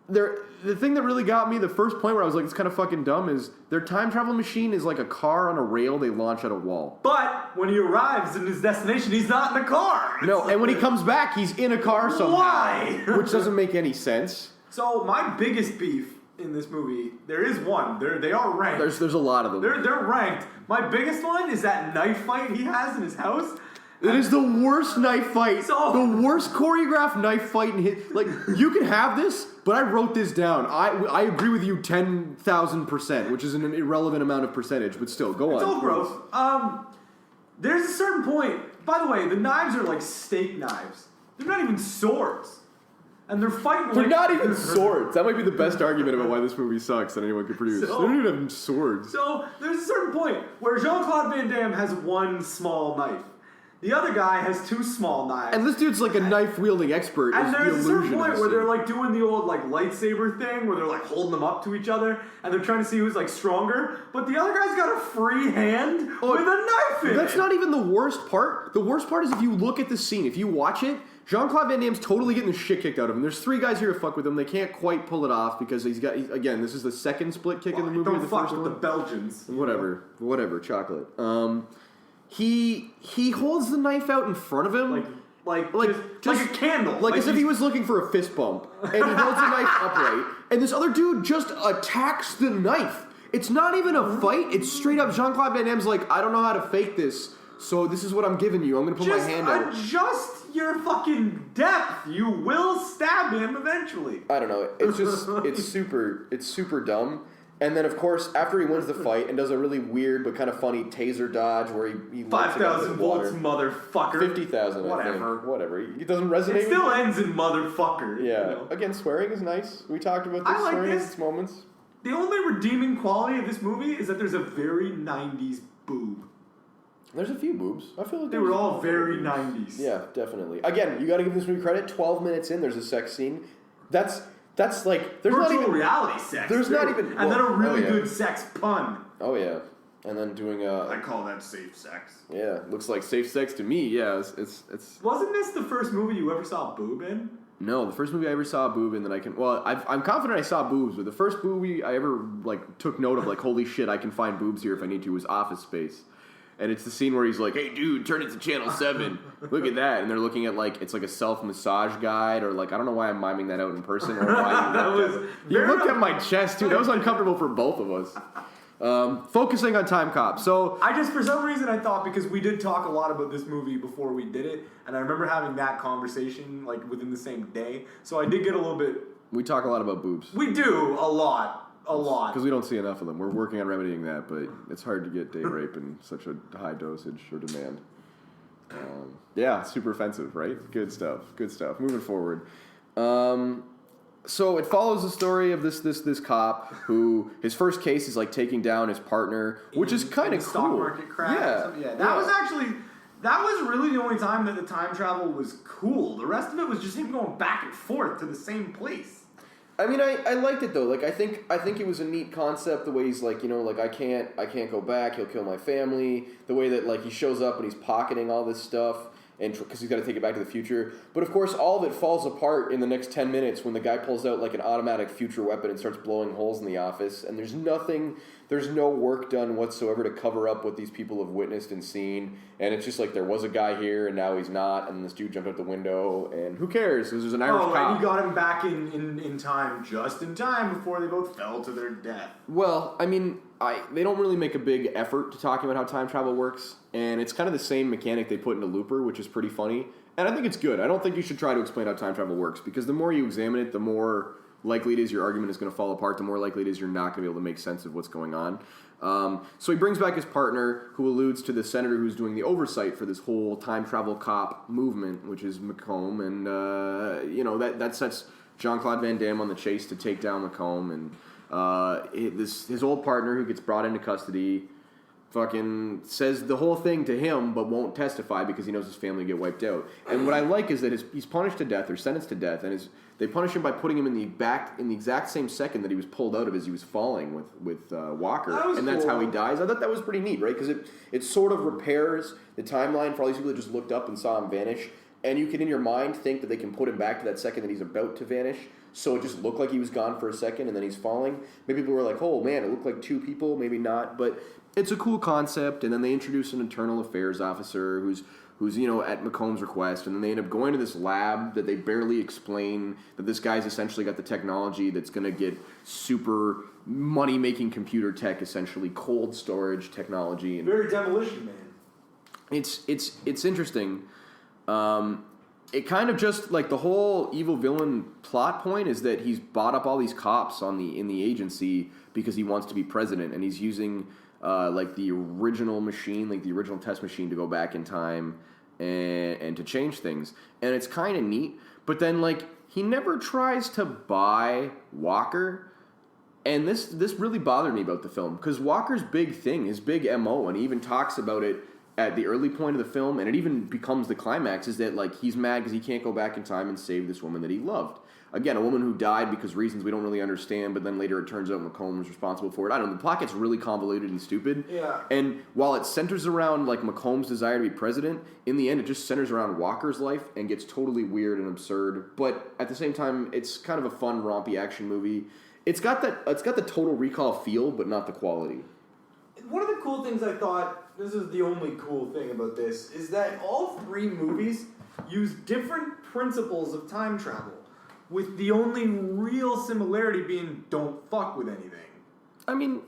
the thing that really got me, the first point where I was like, it's kind of fucking dumb, is their time travel machine is like a car on a rail they launch at a wall. But when he arrives in his destination, he's not in a car. No, and when he comes back, he's in a car somehow. Why? Which doesn't make any sense. So my biggest beef in this movie, there is one. They are ranked. There's a lot of them. They're ranked. My biggest one is that knife fight he has in his house. It is the worst knife fight. The worst choreographed knife fight in his. Like, you can have this, but I wrote this down. I agree with you 10,000%, which is an irrelevant amount of percentage, but still, go on. It's all gross. There's a certain point. By the way, the knives are like steak knives. They're not even swords. And they're fighting. They're not even swords. That might be the best argument about why this movie sucks that anyone could produce. They don't even have swords. So there's a certain point where Jean-Claude Van Damme has one small knife. The other guy has 2 small knives. And this dude's like a knife-wielding expert. And there's a certain point where they're like doing the old like lightsaber thing where they're like holding them up to each other and they're trying to see who's like stronger. But the other guy's got a free hand with a knife in it. That's not even the worst part. The worst part is if you look at the scene, if you watch it, Jean-Claude Van Damme's totally getting the shit kicked out of him. There's 3 guys here to fuck with him. They can't quite pull it off because again, this is the second split kick in the movie. Don't the fuck first with one. the Belgians. Whatever, chocolate. He holds the knife out in front of him. Like a candle. Like as if he was looking for a fist bump. And he holds the knife upright. And this other dude just attacks the knife. It's not even a fight. It's straight up Jean-Claude Van Damme's like, I don't know how to fake this, so this is what I'm giving you. I'm going to put my hand out. Adjust your fucking depth. You will stab him eventually. I don't know. It's just, it's super dumb. And then, of course, after he wins the fight and does a really weird but kind of funny taser dodge where he 5,000 volts, motherfucker. 50,000, I think. Whatever. It doesn't resonate. It still ends in motherfucker. Yeah. You know? Again, swearing is nice. We talked about this. Swearing has its moments. The only redeeming quality of this movie is that there's a very 90s boob. There's a few boobs. I feel like they were all very 90s. Yeah, definitely. Again, you got to give this movie credit. 12 minutes in, there's a sex scene. That's like there's virtual not even reality sex. There's not even and then a really good sex pun. Oh yeah, and then doing I call that safe sex. Yeah, looks like safe sex to me. Yeah, it's. Wasn't this the first movie you ever saw a boob in? No, the first movie I ever saw a boob in that I can. Well, I'm confident I saw boobs, but the first movie I ever took note of holy shit, I can find boobs here if I need to was Office Space. And it's the scene where he's like, hey, dude, turn it to channel 7. Look at that. And they're looking at, it's like a self-massage guide, or, I don't know why I'm miming that out in person. Or why you looked at my chest, too. That was uncomfortable for both of us. Focusing on Time Cop. So for some reason, I thought, because we did talk a lot about this movie before we did it, and I remember having that conversation, within the same day. So I did get a little bit... We talk a lot about boobs. We do, a lot. A lot. Because we don't see enough of them. We're working on remedying that, but it's hard to get date rape in such a high dosage or demand. Yeah, super offensive, right? Good stuff. Moving forward. So it follows the story of this cop who his first case is taking down his partner, which is kind of cool. Stock market crash. Yeah. That was really the only time that the time travel was cool. The rest of it was just him going back and forth to the same place. I mean, I liked it though. I think it was a neat concept. The way he's I can't go back. He'll kill my family. The way that he shows up and he's pocketing all this stuff, and because he's got to take it back to the future. But of course, all of it falls apart in the next 10 minutes when the guy pulls out an automatic future weapon and starts blowing holes in the office. And there's no work done whatsoever to cover up what these people have witnessed and seen. And it's just there was a guy here and now he's not, and this dude jumped out the window, and who cares? Because there's an Irish cop. And he got him back in time, just in time before they both fell to their death. Well, I mean, they don't really make a big effort to talking about how time travel works, and it's kind of the same mechanic they put into Looper, which is pretty funny. And I think it's good. I don't think you should try to explain how time travel works, because the more you examine it, the more likely it is your argument is going to fall apart, the more likely it is you're not going to be able to make sense of what's going on. So he brings back his partner, who alludes to the senator who's doing the oversight for this whole time travel cop movement, which is McComb, and that sets Jean-Claude Van Damme on the chase to take down McComb, and his old partner who gets brought into custody fucking says the whole thing to him, but won't testify because he knows his family will get wiped out. And what I like is that he's punished to death or sentenced to death, and they punish him by putting him in the exact same second that he was pulled out of as he was falling with Walker, and that's how he dies. I thought that was pretty neat, right? Because it sort of repairs the timeline for all these people that just looked up and saw him vanish, and you can in your mind think that they can put him back to that second that he's about to vanish. So it just looked like he was gone for a second and then he's falling. Maybe people were like, oh man, it looked like two people, maybe not. But it's a cool concept. And then they introduce an internal affairs officer who's at McComb's request. And then they end up going to this lab that they barely explain that this guy's essentially got the technology that's going to get super money-making computer tech, essentially cold storage technology. And very Demolition Man. It's interesting. It kind of just the whole evil villain plot point is that he's bought up all these cops in the agency because he wants to be president, and he's using the original machine, the original test machine, to go back in time and to change things. And it's kind of neat, but then he never tries to buy Walker. And this really bothered me about the film, because Walker's big thing, his big MO, and he even talks about it at the early point of the film, and it even becomes the climax, is that like he's mad because he can't go back in time and save this woman that he loved. Again, a woman who died because reasons we don't really understand, but then later it turns out McComb was responsible for it. I don't know. The plot gets really convoluted and stupid. Yeah. And while it centers around like McComb's desire to be president, in the end it just centers around Walker's life and gets totally weird and absurd. But at the same time, it's kind of a fun, rompy action movie. It's got the Total Recall feel, but not the quality. One of the cool things I thought, this is the only cool thing about this, is that all three movies use different principles of time travel, with the only real similarity being don't fuck with anything. I mean,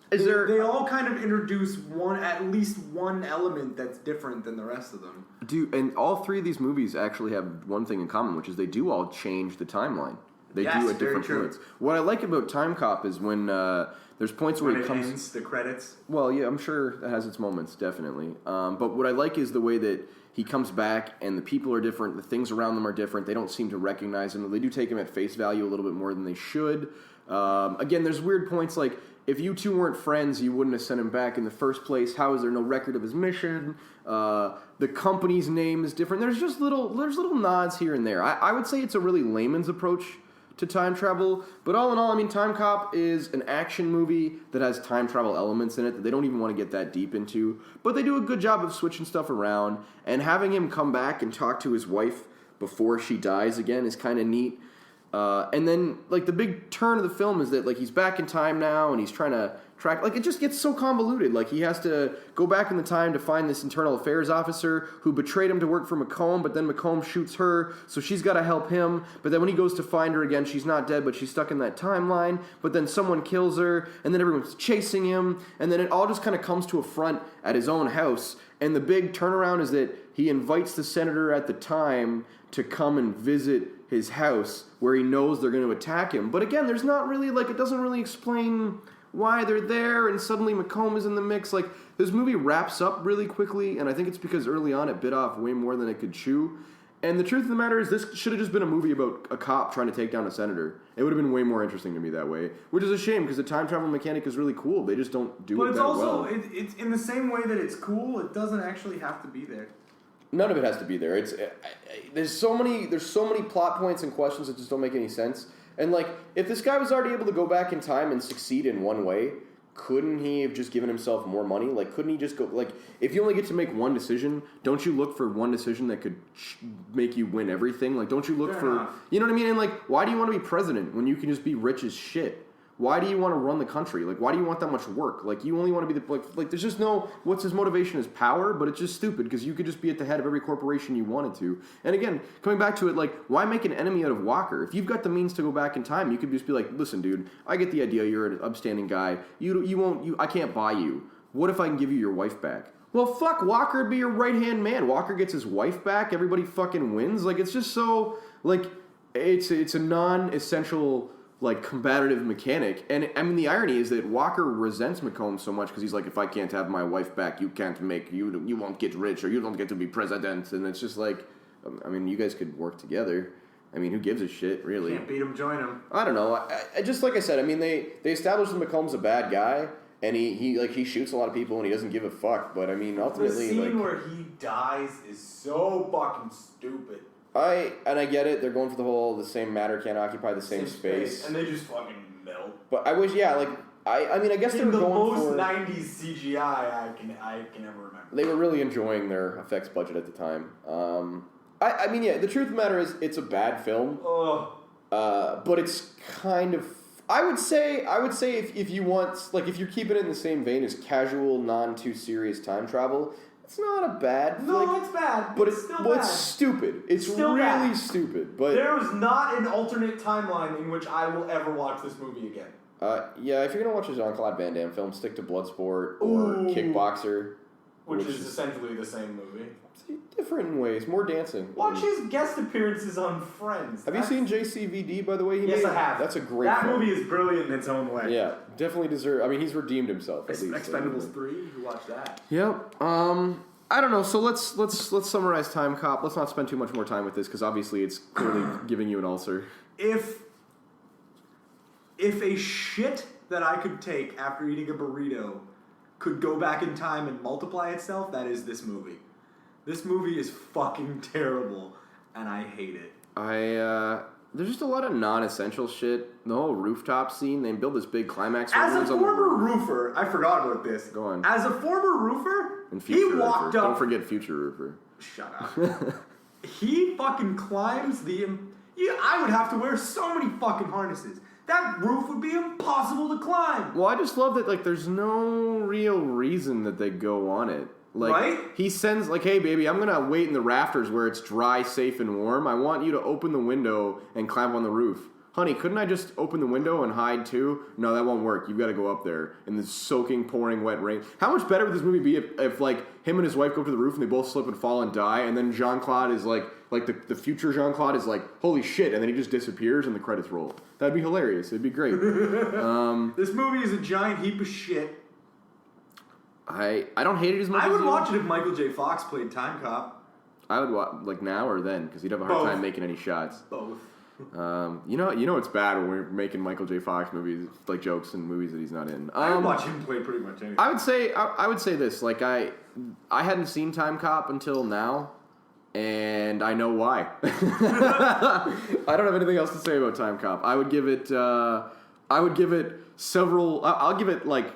They all kind of introduce at least one element that's different than the rest of them. And all three of these movies actually have one thing in common, which is they do all change the timeline. They do at different points. What I like about Time Cop is when there's points where When it it comes... ends, the credits. Well, yeah, I'm sure that has its moments, definitely. But what I like is the way that he comes back and the people are different, the things around them are different, they don't seem to recognize him. They do take him at face value a little bit more than they should. Again, there's weird points like, if you two weren't friends, you wouldn't have sent him back in the first place. How is there no record of his mission? The company's name is different. There's little nods here and there. I would say it's a really layman's approach to time travel, but all in all, I mean, Time Cop is an action movie that has time travel elements in it that they don't even want to get that deep into, but they do a good job of switching stuff around, and having him come back and talk to his wife before she dies again is kind of neat. And then, like, the big turn of the film is that, like, he's back in time now, and he's trying to track... Like, it just gets so convoluted. Like, he has to go back in the time to find this internal affairs officer who betrayed him to work for McComb, but then McComb shoots her, so she's got to help him. But then when he goes to find her again, she's not dead, but she's stuck in that timeline. But then someone kills her, and then everyone's chasing him, and then it all just kind of comes to a front at his own house. And the big turnaround is that he invites the senator at the time to come and visit his house where he knows they're going to attack him. But again, there's not really, like, it doesn't really explain why they're there, and suddenly McComb is in the mix. Like, this movie wraps up really quickly, and I think it's because early on it bit off way more than it could chew. And the truth of the matter is, this should have just been a movie about a cop trying to take down a senator. It would have been way more interesting to me that way, which is a shame because the time travel mechanic is really cool. They just don't do it that well. But it's also, it's in the same way that it's cool, it doesn't actually have to be there. None of it has to be there. There's so many plot points and questions that just don't make any sense. And like, if this guy was already able to go back in time and succeed in one way, couldn't he have just given himself more money? Like, couldn't he just go, like, if you only get to make one decision, don't you look for one decision that could make you win everything? Like, don't you look you know what I mean? And like, why do you want to be president when you can just be rich as shit? Why do you want to run the country? Like, why do you want that much work? Like, you only want to be like there's just no, what's his motivation is power, but it's just stupid because you could just be at the head of every corporation you wanted to. And again, coming back to it, like, why make an enemy out of Walker? If you've got the means to go back in time, you could just be like, listen, dude, I get the idea. You're an upstanding guy. I can't buy you. What if I can give you your wife back? Well, fuck, Walker would be your right-hand man. Walker gets his wife back. Everybody fucking wins. Like, it's just so, like, it's a non-essential, like, combative mechanic. And I mean, the irony is that Walker resents McComb so much because he's like, if I can't have my wife back, you won't get rich, or you don't get to be president. And it's just like, I mean, you guys could work together. I mean, who gives a shit, really? Can't beat him, join him. I don't know. I just, like I said, I mean, they established that McComb's a bad guy, and he shoots a lot of people, and he doesn't give a fuck. But I mean, ultimately, the scene where he dies is so fucking stupid. I get it. They're going for the same matter can't occupy the same space. And they just fucking melt. But I wish, yeah, like, I mean, I guess they were going for... the most 90s CGI I can ever remember. They were really enjoying their effects budget at the time. I mean, yeah, the truth of the matter is, it's a bad film. But it's kind of... I would say if you want... Like, if you're keeping it in the same vein as casual, non-too-serious time travel... It's not a bad... No, it's bad. But it's still bad. It's stupid. It's still really bad. stupid. But there is not an alternate timeline in which I will ever watch this movie again. Yeah, if you're going to watch a Jean-Claude Van Damme film, stick to Bloodsport or Kickboxer. Which is essentially the same movie. Different in ways. More dancing. Watch his guest appearances on Friends. Have you seen JCVD, by the way? Yes, I have. That's a great film. That movie is brilliant in its own way. Yeah, definitely deserve... I mean, he's redeemed himself, at least. Expendables 3, you watch that. Yep. I don't know. So let's summarize Time Cop. Let's not spend too much more time with this because obviously it's clearly giving you an ulcer. If a shit that I could take after eating a burrito could go back in time and multiply itself, that is this movie. This movie is fucking terrible, and I hate it. There's just a lot of non-essential shit. The whole rooftop scene, they build this big climax. As a former roofer, I forgot about this. Go on. As a former roofer, And future he walked roofer. up. Don't forget future roofer. Shut up. He fucking climbs the. I would have to wear so many fucking harnesses. That roof would be impossible to climb. Well, I just love that, like, there's no real reason that they go on it. Like, right? He sends, like, hey, baby, I'm going to wait in the rafters where it's dry, safe, and warm. I want you to open the window and climb on the roof. Honey, couldn't I just open the window and hide, too? No, that won't work. You've got to go up there in the soaking, pouring, wet rain. How much better would this movie be if like, him and his wife go up to the roof and they both slip and fall and die, and then Jean-Claude is, like the future Jean-Claude is like, holy shit, and then he just disappears and the credits roll. That'd be hilarious. It'd be great. This movie is a giant heap of shit. I don't hate it as much I as would you. watch it if Michael J. Fox played Time Cop. I would watch, like, now or then, because he'd have a hard Both. time making any shots. Both. You know it's bad when we're making Michael J. Fox movies, like jokes and movies that he's not in. I would watch him play pretty much anything. I would say this, like, I hadn't seen Time Cop until now, and I know why. I don't have anything else to say about Time Cop. I'll give it like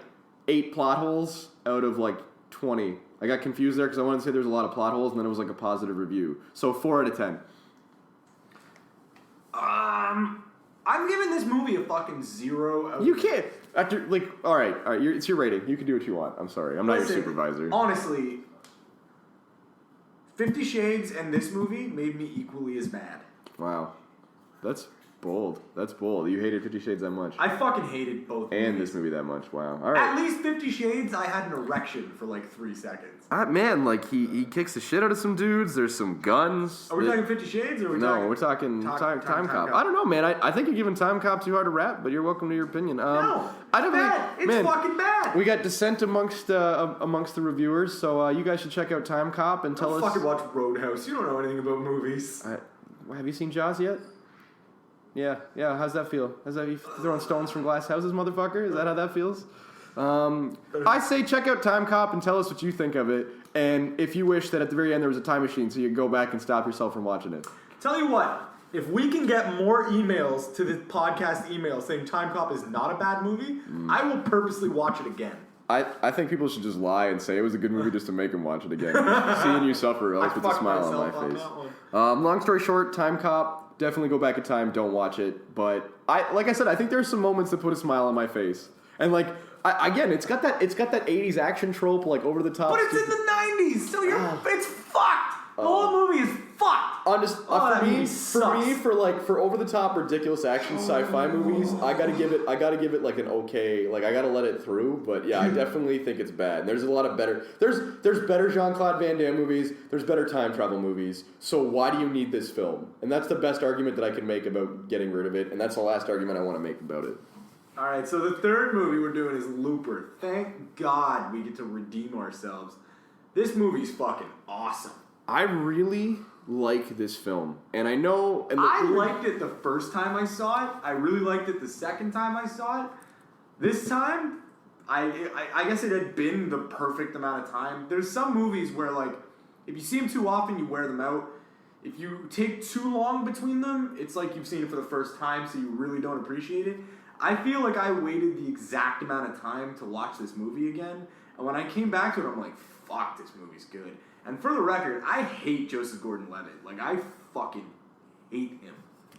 8 plot holes out of like 20. I got confused there because I wanted to say there's a lot of plot holes, and then it was like a positive review. So 4 out of 10. I'm giving this movie a fucking 0 out of You can't. After, like, all right, it's your rating. You can do what you want. I'm sorry. I'm not your supervisor. Honestly, 50 Shades and this movie made me equally as mad. Wow. That's bold. That's bold. You hated 50 Shades that much. I fucking hated both And movies. this movie that much. Wow. All right. At least 50 Shades, I had an erection for like 3 seconds. Man, like, he kicks the shit out of some dudes. There's some guns. Are we talking 50 Shades or are we talking... No, we're talking Time Cop. Cop. I don't know, man. I think you're giving Time Cop too hard to rap, but you're welcome to your opinion. No, I don't bad. think, It's fucking bad. We got dissent amongst the reviewers, so you guys should check out Time Cop and tell Don't us. fucking watch Roadhouse. You don't know anything about movies. Have you seen Jaws yet? Yeah. How's that feel? You throwing stones from glass houses, motherfucker? Is that how that feels? I say check out Time Cop and tell us what you think of it. And if you wish that at the very end there was a time machine so you could go back and stop yourself from watching it. Tell you what, if we can get more emails to the podcast email saying Time Cop is not a bad movie, I will purposely watch it again. I think people should just lie and say it was a good movie just to make them watch it again. Seeing you suffer always puts a smile on my face. Long story short, Time Cop, definitely go back in time, don't watch it. But like I said, I think there's some moments that put a smile on my face. And like, again, it's got that 80s action trope, like over the top. But it's in the 90s, so it's fucked. The whole movie is fucked. For over the top ridiculous action sci-fi movies, I gotta give it like an okay, like I gotta let it through. But yeah, I definitely think it's bad. There's a lot of better. There's better Jean-Claude Van Damme movies. There's better time travel movies. So why do you need this film? And that's the best argument that I can make about getting rid of it. And that's the last argument I want to make about it. All right, so the third movie we're doing is Looper. Thank God we get to redeem ourselves. This movie's fucking awesome. I really like this film, and I know. And I liked it the first time I saw it. I really liked it the second time I saw it. This time, I guess it had been the perfect amount of time. There's some movies where, like, if you see them too often, you wear them out. If you take too long between them, it's like you've seen it for the first time, so you really don't appreciate it. I feel like I waited the exact amount of time to watch this movie again, and when I came back to it, I'm like, fuck, this movie's good. And for the record, I hate Joseph Gordon-Levitt. Like, I fucking hate him.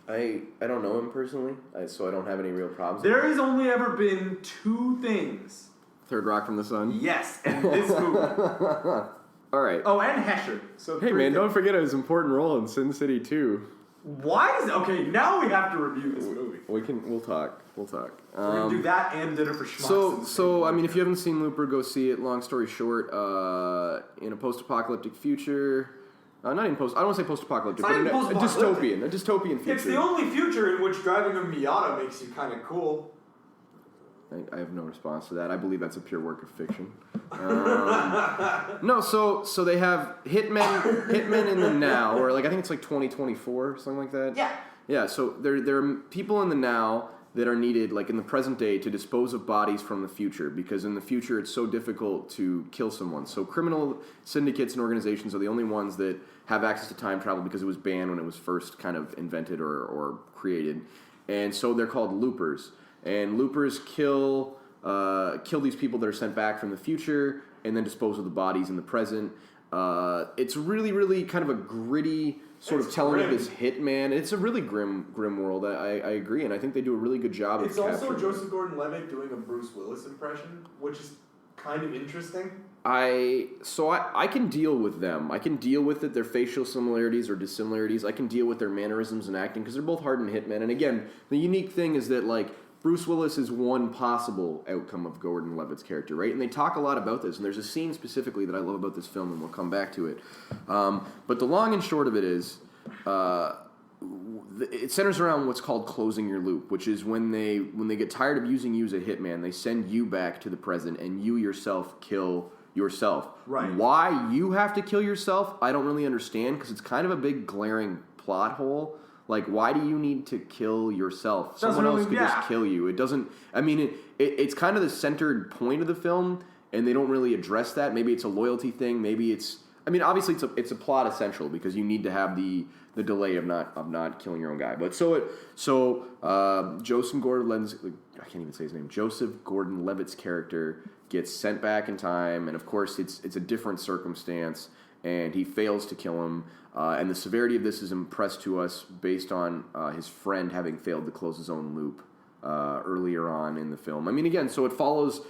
I don't know him personally, so I don't have any real problems. There has only ever been 2 things. Third Rock from the Sun? Yes, and this movie. All right. Oh, and Hesher. So hey, man, don't forget his important role in Sin City 2. Why is... Okay, now we have to review this movie. We'll talk. We're going to do that and Dinner for Schmucks. So I mean, if you haven't seen Looper, go see it. Long story short, in a post-apocalyptic future... not even post... I don't want to say post-apocalyptic, but a dystopian future. It's the only future in which driving a Miata makes you kind of cool. I have no response to that. I believe that's a pure work of fiction. No, so they have hitmen in the now, or like I think it's like 2024, something like that. Yeah. Yeah. So there are people in the now that are needed, like in the present day, to dispose of bodies from the future, because in the future it's so difficult to kill someone. So criminal syndicates and organizations are the only ones that have access to time travel because it was banned when it was first kind of invented or created. And so they're called loopers. And loopers kill these people that are sent back from the future and then dispose of the bodies in the present. It's really, really kind of a gritty sort of telling of this hitman. It's a really grim world. I agree, and I think they do a really good job. It's also Joseph Gordon-Levitt doing a Bruce Willis impression, which is kind of interesting. I can deal with them. I can deal with it, their facial similarities or dissimilarities. I can deal with their mannerisms and acting because they're both hardened hitmen. And again, the unique thing is that like Bruce Willis is one possible outcome of Gordon-Levitt's character, right? And they talk a lot about this, and there's a scene specifically that I love about this film, and we'll come back to it. But the long and short of it is, it centers around what's called closing your loop, which is when they get tired of using you as a hitman, they send you back to the present, and you yourself kill yourself. Right. Why you have to kill yourself, I don't really understand, because it's kind of a big glaring plot hole. Like, why do you need to kill yourself? Someone else could just kill you. It doesn't... I mean, it's kind of the centered point of the film, and they don't really address that. Maybe it's a loyalty thing. Maybe it's... I mean, obviously, it's a plot essential, because you need to have the delay of not killing your own guy. But Joseph Gordon-Levitt's... I can't even say his name. Joseph Gordon-Levitt's character gets sent back in time, and of course, it's a different circumstance, and he fails to kill him. And the severity of this is impressed to us based on his friend having failed to close his own loop earlier on in the film. I mean, again, so it follows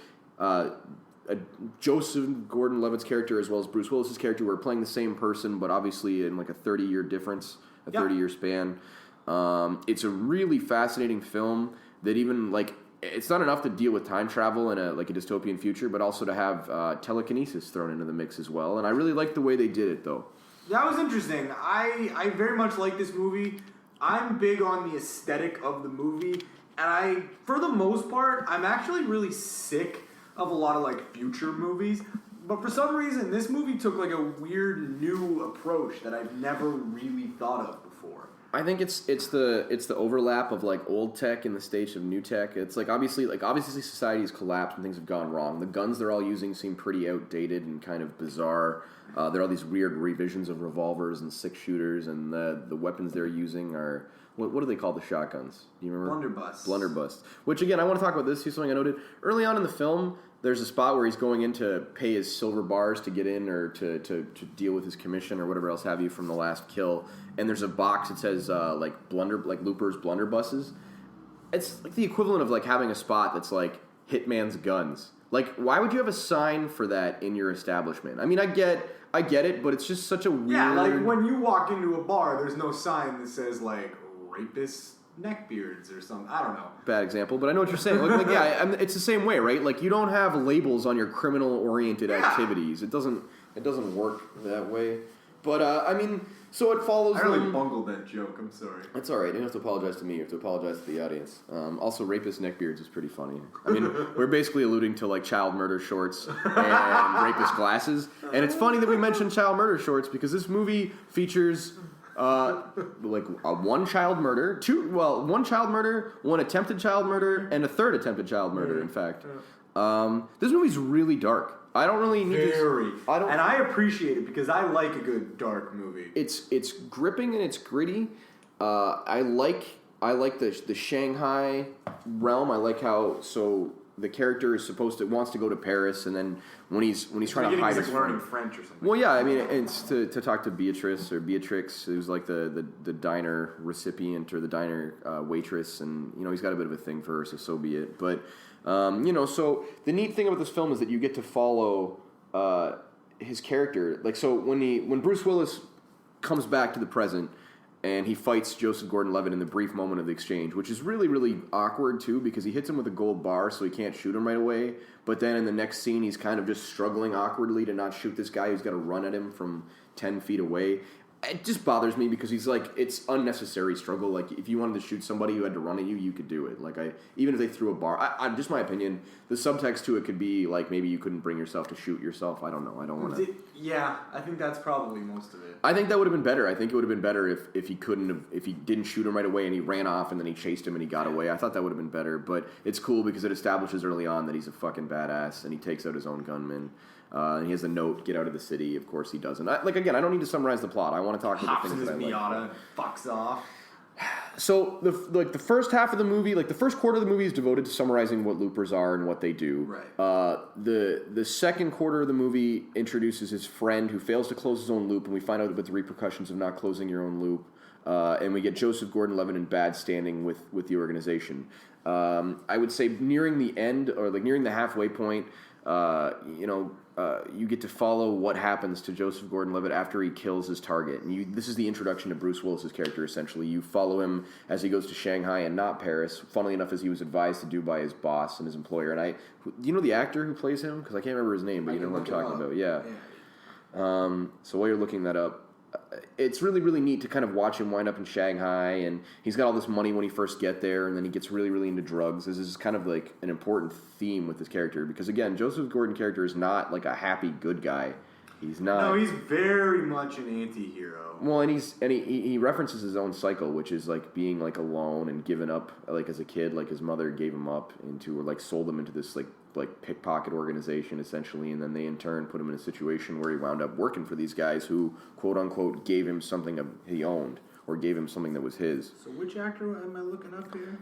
Joseph Gordon-Levitt's character as well as Bruce Willis's character. We're playing the same person, but obviously in like a 30-year difference, 30-year span. It's a really fascinating film that even like... It's not enough to deal with time travel in a dystopian future, but also to have telekinesis thrown into the mix as well. And I really like the way they did it, though. That was interesting. I very much like this movie. I'm big on the aesthetic of the movie, and for the most part, I'm actually really sick of a lot of like future movies. But for some reason, this movie took like a weird new approach that I've never really thought of before. I think it's the overlap of like old tech in the stage of new tech. It's like obviously society has collapsed and things have gone wrong. The guns they're all using seem pretty outdated and kind of bizarre. There are all these weird revisions of revolvers and six-shooters, and the weapons they're using are... What do they call the shotguns? Do you remember? Blunderbuss. Which, again, I want to talk about this. Here's something I noted. Early on in the film, there's a spot where he's going in to pay his silver bars to get in or to deal with his commission or whatever else have you from the last kill. And there's a box that says, Looper's blunderbusses. It's like the equivalent of, like, having a spot that's, like, Hitman's guns. Like, why would you have a sign for that in your establishment? I mean, I get it, but it's just such a weird... Yeah, like, when you walk into a bar, there's no sign that says, like, rapist neckbeards or something. I don't know. Bad example, but I know what you're saying. It's the same way, right? Like, you don't have labels on your criminal-oriented activities. It doesn't work that way. But, I mean, so it follows... I really bungled that joke. I'm sorry. That's all right. You don't have to apologize to me. You have to apologize to the audience. Also, rapist neckbeards is pretty funny. I mean, we're basically alluding to, like, child murder shorts and rapist glasses. And it's funny that we mentioned child murder shorts because this movie features... one child murder, one child murder, one attempted child murder, and a third attempted child murder, in fact. This movie's really dark. I don't really need to... And I appreciate it because I like a good dark movie. It's gripping and it's gritty. I like the Shanghai realm. I like how... So the character is wants to go to Paris, and then when he's trying to hide his learning French or something. Well, yeah, I mean, it's to talk to Beatrix, who's like the diner recipient or the diner waitress, and he's got a bit of a thing for her, so be it. But so the neat thing about this film is that you get to follow his character. Like, so when Bruce Willis comes back to the present. And he fights Joseph Gordon-Levitt in the brief moment of the exchange, which is really, really awkward, too, because he hits him with a gold bar, so he can't shoot him right away. But then in the next scene, he's kind of just struggling awkwardly to not shoot this guy who's got to run at him from 10 feet away. It just bothers me because he's like, it's unnecessary struggle. Like, if you wanted to shoot somebody who had to run at you, you could do it. Like, even if they threw a bar, just my opinion, the subtext to it could be like maybe you couldn't bring yourself to shoot yourself. I don't know. I don't want to. Yeah, I think that's probably most of it. I think that would have been better. I think it would have been better if he couldn't have, if he didn't shoot him right away and he ran off and then he chased him and he got away. I thought that would have been better. But it's cool because it establishes early on that he's a fucking badass and he takes out his own gunman. And he has a note, get out of the city. Of course he doesn't. Again, I don't need to summarize the plot. I want to talk about the things that I like. Hops in his Miata, fucks off. So, the first half of the movie, like the first quarter of the movie is devoted to summarizing what loopers are and what they do. Right. The second quarter of the movie introduces his friend who fails to close his own loop, and we find out about the repercussions of not closing your own loop. And we get Joseph Gordon-Levitt in bad standing with the organization. I would say nearing the end, or like nearing the halfway point, you get to follow what happens to Joseph Gordon-Levitt after he kills his target. And this is the introduction to Bruce Willis's character, essentially. You follow him as he goes to Shanghai and not Paris, funnily enough, as he was advised to do by his boss and his employer. And do you know the actor who plays him? Because I can't remember his name, but you know what I'm talking about. Yeah. So while you're looking that up, it's really, really neat to kind of watch him wind up in Shanghai, and he's got all this money when he first get there, and then he gets really, really into drugs. This is kind of like an important theme with this character, because again, Joseph Gordon character is not like a happy good guy. He's not. No, he's very much an anti-hero. Well, and he references his own cycle, which is like being like alone and given up, like as a kid, like his mother gave him up into, or like sold him into this like pickpocket organization essentially, and then they in turn put him in a situation where he wound up working for these guys who quote unquote gave him something he owned, or gave him something that was his. So which actor am I looking up here?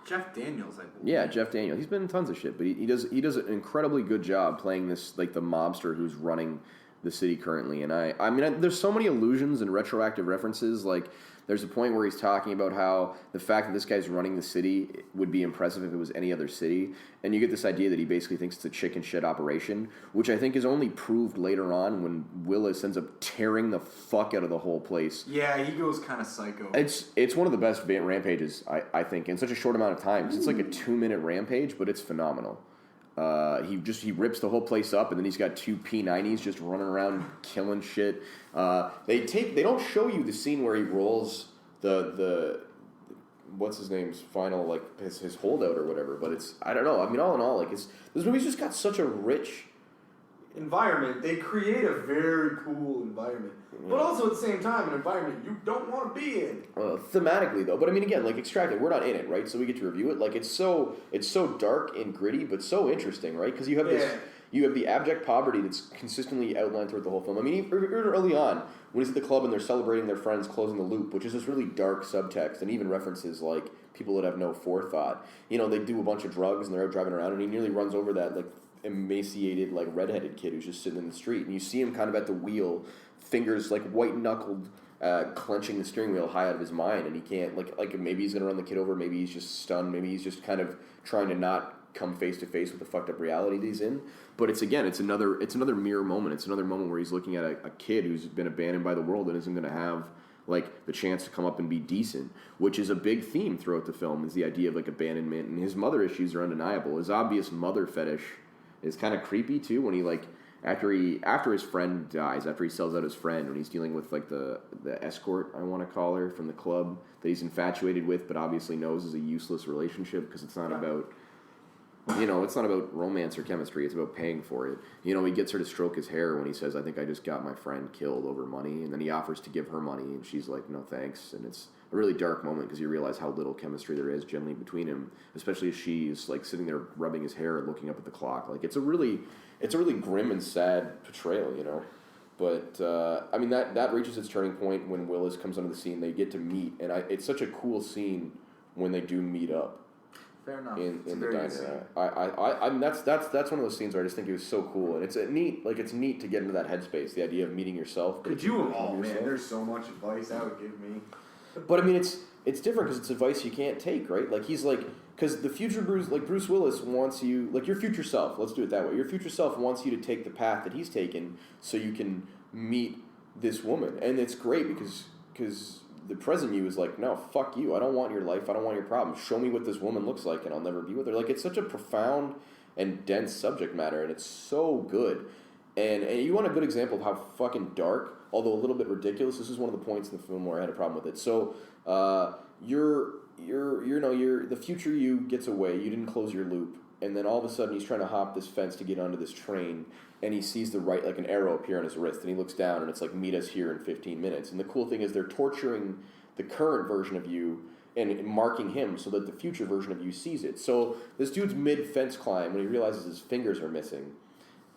Jeff Daniels, I believe. Yeah, Jeff Daniels. He's been in tons of shit, but he does an incredibly good job playing this, like the mobster who's running the city currently. And I mean, there's so many allusions and retroactive references. Like, there's a point where he's talking about how the fact that this guy's running the city would be impressive if it was any other city. And you get this idea that he basically thinks it's a chicken shit operation, which I think is only proved later on when Willis ends up tearing the fuck out of the whole place. Yeah, he goes kind of psycho. It's one of the best rampages, I think, in such a short amount of time. It's like a 2-minute rampage, but it's phenomenal. He rips the whole place up, and then he's got 2 P90s just running around killing shit. They don't show you the scene where he rolls the what's his name's final, like his holdout or whatever, but it's, I don't know. I mean, all in all, like this movie's just got such a rich environment. They create a very cool environment, but also at the same time an environment you don't want to be in. Thematically though, but I mean, again, like Extracted, we're not in it, right? So we get to review it. Like it's so dark and gritty, but so interesting, right? Because you have this. You have the abject poverty that's consistently outlined throughout the whole film. I mean, even early on, when he's at the club and they're celebrating their friends closing the loop, which is this really dark subtext, and even references like people that have no forethought. You know, they do a bunch of drugs and they're out driving around, and he nearly runs over that like emaciated, like redheaded kid who's just sitting in the street, and you see him kind of at the wheel, fingers like white knuckled, clenching the steering wheel high out of his mind, and he can't like maybe he's gonna run the kid over, maybe he's just stunned, maybe he's just kind of trying to not come face to face with the fucked up reality that he's in. But it's another mirror moment. It's another moment where he's looking at a kid who's been abandoned by the world and isn't going to have like the chance to come up and be decent, which is a big theme throughout the film, is the idea of like abandonment, and his mother issues are undeniable. His obvious mother fetish is kind of creepy too, when he like after his friend dies, after he sells out his friend, when he's dealing with like the escort, I want to call her, from the club that he's infatuated with but obviously knows is a useless relationship because it's not about, you know, it's not about romance or chemistry. It's about paying for it. You know, he gets her to stroke his hair when he says, I think I just got my friend killed over money. And then he offers to give her money, and she's like, no thanks. And it's a really dark moment because you realize how little chemistry there is generally between him, especially as she's like sitting there rubbing his hair and looking up at the clock. Like, it's a really grim and sad portrayal, you know. But, I mean, that reaches its turning point when Willis comes onto the scene. They get to meet, and it's such a cool scene when they do meet up. Fair enough. In the diner. I mean, that's one of those scenes where I just think it was so cool, and it's neat to get into that headspace, the idea of meeting yourself. Could you? Oh man, there's so much advice that would give me. But I mean, it's different because it's advice you can't take, right? Like he's like, because the future Bruce Willis wants you, like your future self. Let's do it that way. Your future self wants you to take the path that he's taken, so you can meet this woman, and it's great because the present you is like, no, fuck you. I don't want your life. I don't want your problems. Show me what this woman looks like, and I'll never be with her. Like, it's such a profound and dense subject matter, and it's so good. And you want a good example of how fucking dark, although a little bit ridiculous. This is one of the points in the film where I had a problem with it. So, the future you gets away. You didn't close your loop, and then all of a sudden he's trying to hop this fence to get onto this train, and he sees an arrow appear on his wrist, and he looks down, and it's like, meet us here in 15 minutes. And the cool thing is they're torturing the current version of you and marking him so that the future version of you sees it. So this dude's mid-fence climb when he realizes his fingers are missing.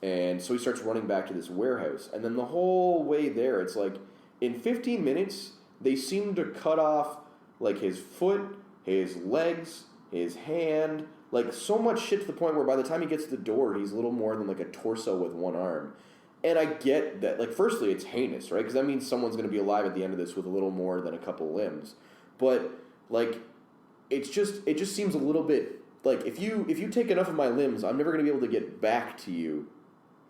And so he starts running back to this warehouse. And then the whole way there, it's like, in 15 minutes, they seem to cut off, like, his foot, his legs, his hand, like, so much shit to the point where by the time he gets to the door, he's little more than, like, a torso with one arm. And I get that, like, firstly, it's heinous, right? Because that means someone's going to be alive at the end of this with a little more than a couple limbs. But, like, it just seems a little bit, like, if you take enough of my limbs, I'm never going to be able to get back to you.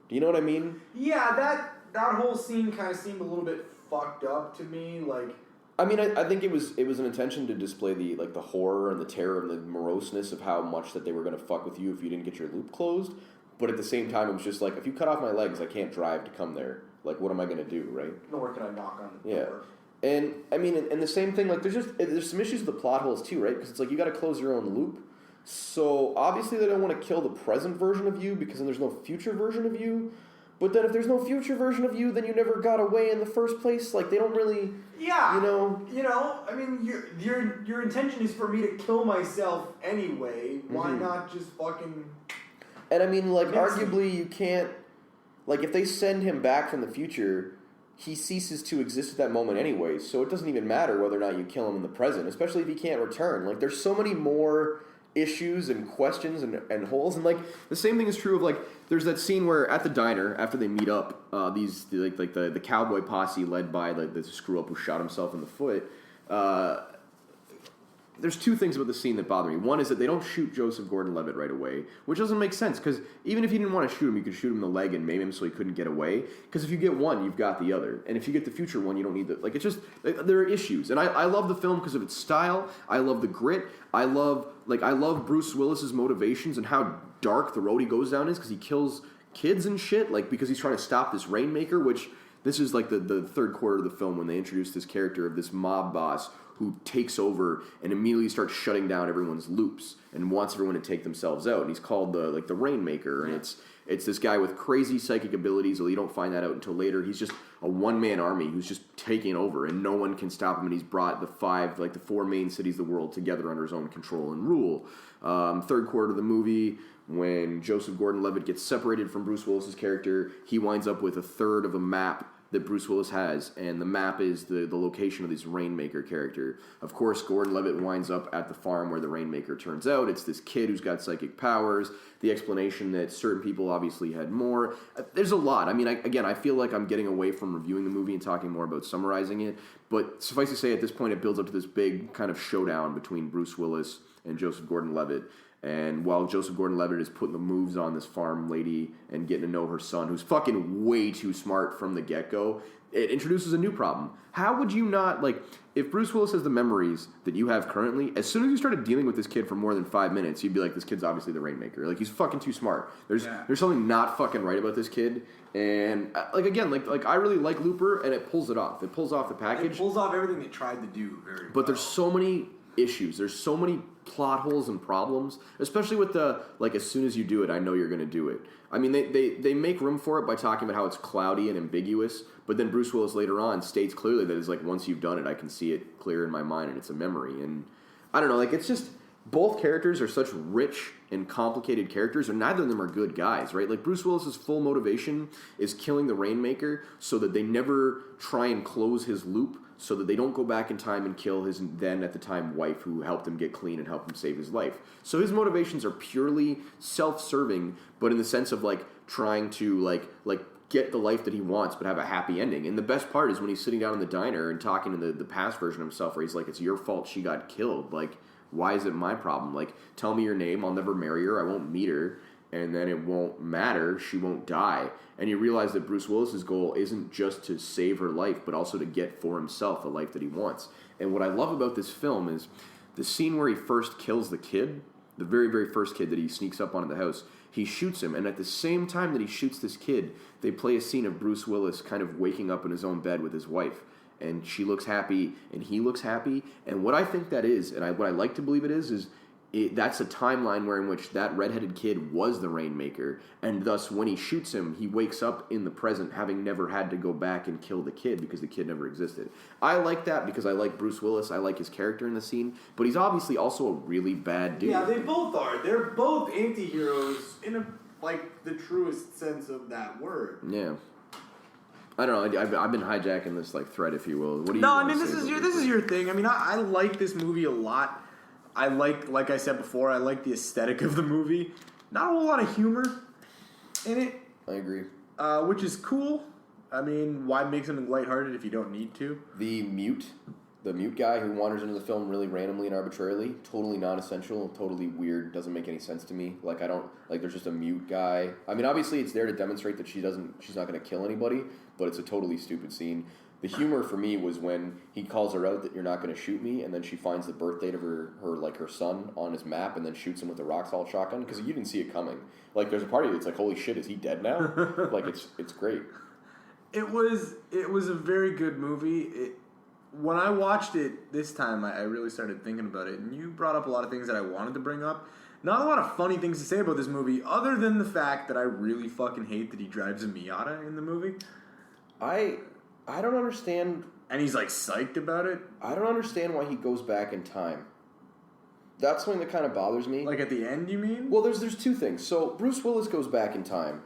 Do you know what I mean? Yeah, that whole scene kind of seemed a little bit fucked up to me. Like, I mean, I think it was an intention to display the horror and the terror and the moroseness of how much that they were going to fuck with you if you didn't get your loop closed. But at the same time, it was just like, if you cut off my legs, I can't drive to come there. Like, what am I going to do, right? nor can I knock on the Yeah. door. And I mean, and the same thing, like, there's some issues with the plot holes too, right? Because it's like, you got to close your own loop. So obviously they don't want to kill the present version of you because then there's no future version of you. But then if there's no future version of you, then you never got away in the first place. Like, they don't really, Yeah. you know. I mean, your intention is for me to kill myself anyway. Why not just fucking... And I mean, like, Yes. arguably you can't, like, if they send him back from the future, he ceases to exist at that moment anyway. So it doesn't even matter whether or not you kill him in the present, especially if he can't return. Like, there's so many more issues and questions and holes. And, like, the same thing is true of, like, there's that scene where at the diner, after they meet up, the cowboy posse led by the screw-up who shot himself in the foot, there's two things about the scene that bother me. One is that they don't shoot Joseph Gordon-Levitt right away, which doesn't make sense, because even if you didn't want to shoot him, you could shoot him in the leg and maim him so he couldn't get away, because if you get one, you've got the other. And if you get the future one, you don't need the... Like, it's just... There are issues. And I love the film because of its style. I love the grit. I love Bruce Willis's motivations and how dark the road he goes down is, because he kills kids and shit, like, because he's trying to stop this Rainmaker, which... This is like the third quarter of the film when they introduce this character of this mob boss who takes over and immediately starts shutting down everyone's loops and wants everyone to take themselves out. And he's called the Rainmaker, and it's this guy with crazy psychic abilities, although you don't find that out until later. He's just a one-man army who's just taking over, and no one can stop him, and he's brought the four main cities of the world together under his own control and rule. Third quarter of the movie, when Joseph Gordon-Levitt gets separated from Bruce Willis's character, he winds up with a third of a map that Bruce Willis has, and the map is the location of this Rainmaker character. Of course, Gordon-Levitt winds up at the farm where the Rainmaker turns out. It's this kid who's got psychic powers, the explanation that certain people obviously had more. There's a lot. I mean, I feel like I'm getting away from reviewing the movie and talking more about summarizing it, but suffice to say, at this point, it builds up to this big kind of showdown between Bruce Willis and Joseph Gordon-Levitt. And while Joseph Gordon-Levitt is putting the moves on this farm lady and getting to know her son, who's fucking way too smart from the get-go, it introduces a new problem. How would you not, like, if Bruce Willis has the memories that you have currently, as soon as you started dealing with this kid for more than 5 minutes, you'd be like, this kid's obviously the Rainmaker. Like, he's fucking too smart. There's something not fucking right about this kid. And, like, again, like I really like Looper, and it pulls it off. It pulls off the package. It pulls off everything it tried to do very well. But there's so many issues. There's so many plot holes and problems, especially with the, like, as soon as you do it, I know you're going to do it. I mean, they make room for it by talking about how it's cloudy and ambiguous, but then Bruce Willis later on states clearly that it's like, once you've done it, I can see it clear in my mind, and it's a memory. And I don't know, like, it's just, both characters are such rich and complicated characters, and neither of them are good guys, right? Like, Bruce Willis's full motivation is killing the Rainmaker so that they never try and close his loop, so that they don't go back in time and kill his then at the time wife who helped him get clean and helped him save his life. So his motivations are purely self-serving, but in the sense of, like, trying to like get the life that he wants but have a happy ending. And the best part is when he's sitting down in the diner and talking to the past version of himself, where he's like, it's your fault she got killed. Like, why is it my problem? Like, tell me your name, I'll never marry her, I won't meet her, and then it won't matter, she won't die. And you realize that Bruce Willis's goal isn't just to save her life, but also to get for himself the life that he wants. And what I love about this film is the scene where he first kills the kid. the very, very first kid that he sneaks up onto the house, he shoots him. And at the same time that he shoots this kid, they play a scene of Bruce Willis kind of waking up in his own bed with his wife. And she looks happy, and he looks happy. And what I think that is, and what I like to believe it is that's a timeline where in which that redheaded kid was the Rainmaker, and thus when he shoots him, he wakes up in the present, having never had to go back and kill the kid because the kid never existed. I like that because I like Bruce Willis. I like his character in the scene, but he's obviously also a really bad dude. Yeah, they both are. They're both anti-heroes in the truest sense of that word. Yeah. I don't know. I've been hijacking this thread, if you will. What do you? No, I mean this is your thing. I mean I like this movie a lot. I like I said before, I like the aesthetic of the movie. Not a whole lot of humor in it. I agree. Which is cool. I mean, why make something lighthearted if you don't need to? The mute guy who wanders into the film really randomly and arbitrarily, totally non-essential, totally weird, doesn't make any sense to me. There's just a mute guy. I mean, obviously it's there to demonstrate that she's not going to kill anybody, but it's a totally stupid scene. The humor for me was when he calls her out that you're not going to shoot me, and then she finds the birth date of her son on his map, and then shoots him with a rock salt shotgun because you didn't see it coming. There's a part of you that's like, holy shit, is he dead now? It's great. It was a very good movie. When I watched it this time, I really started thinking about it, and you brought up a lot of things that I wanted to bring up. Not a lot of funny things to say about this movie, other than the fact that I really fucking hate that he drives a Miata in the movie. I don't understand. And he's psyched about it. I don't understand why he goes back in time. That's something that kind of bothers me. At the end, you mean? Well, there's two things. So Bruce Willis goes back in time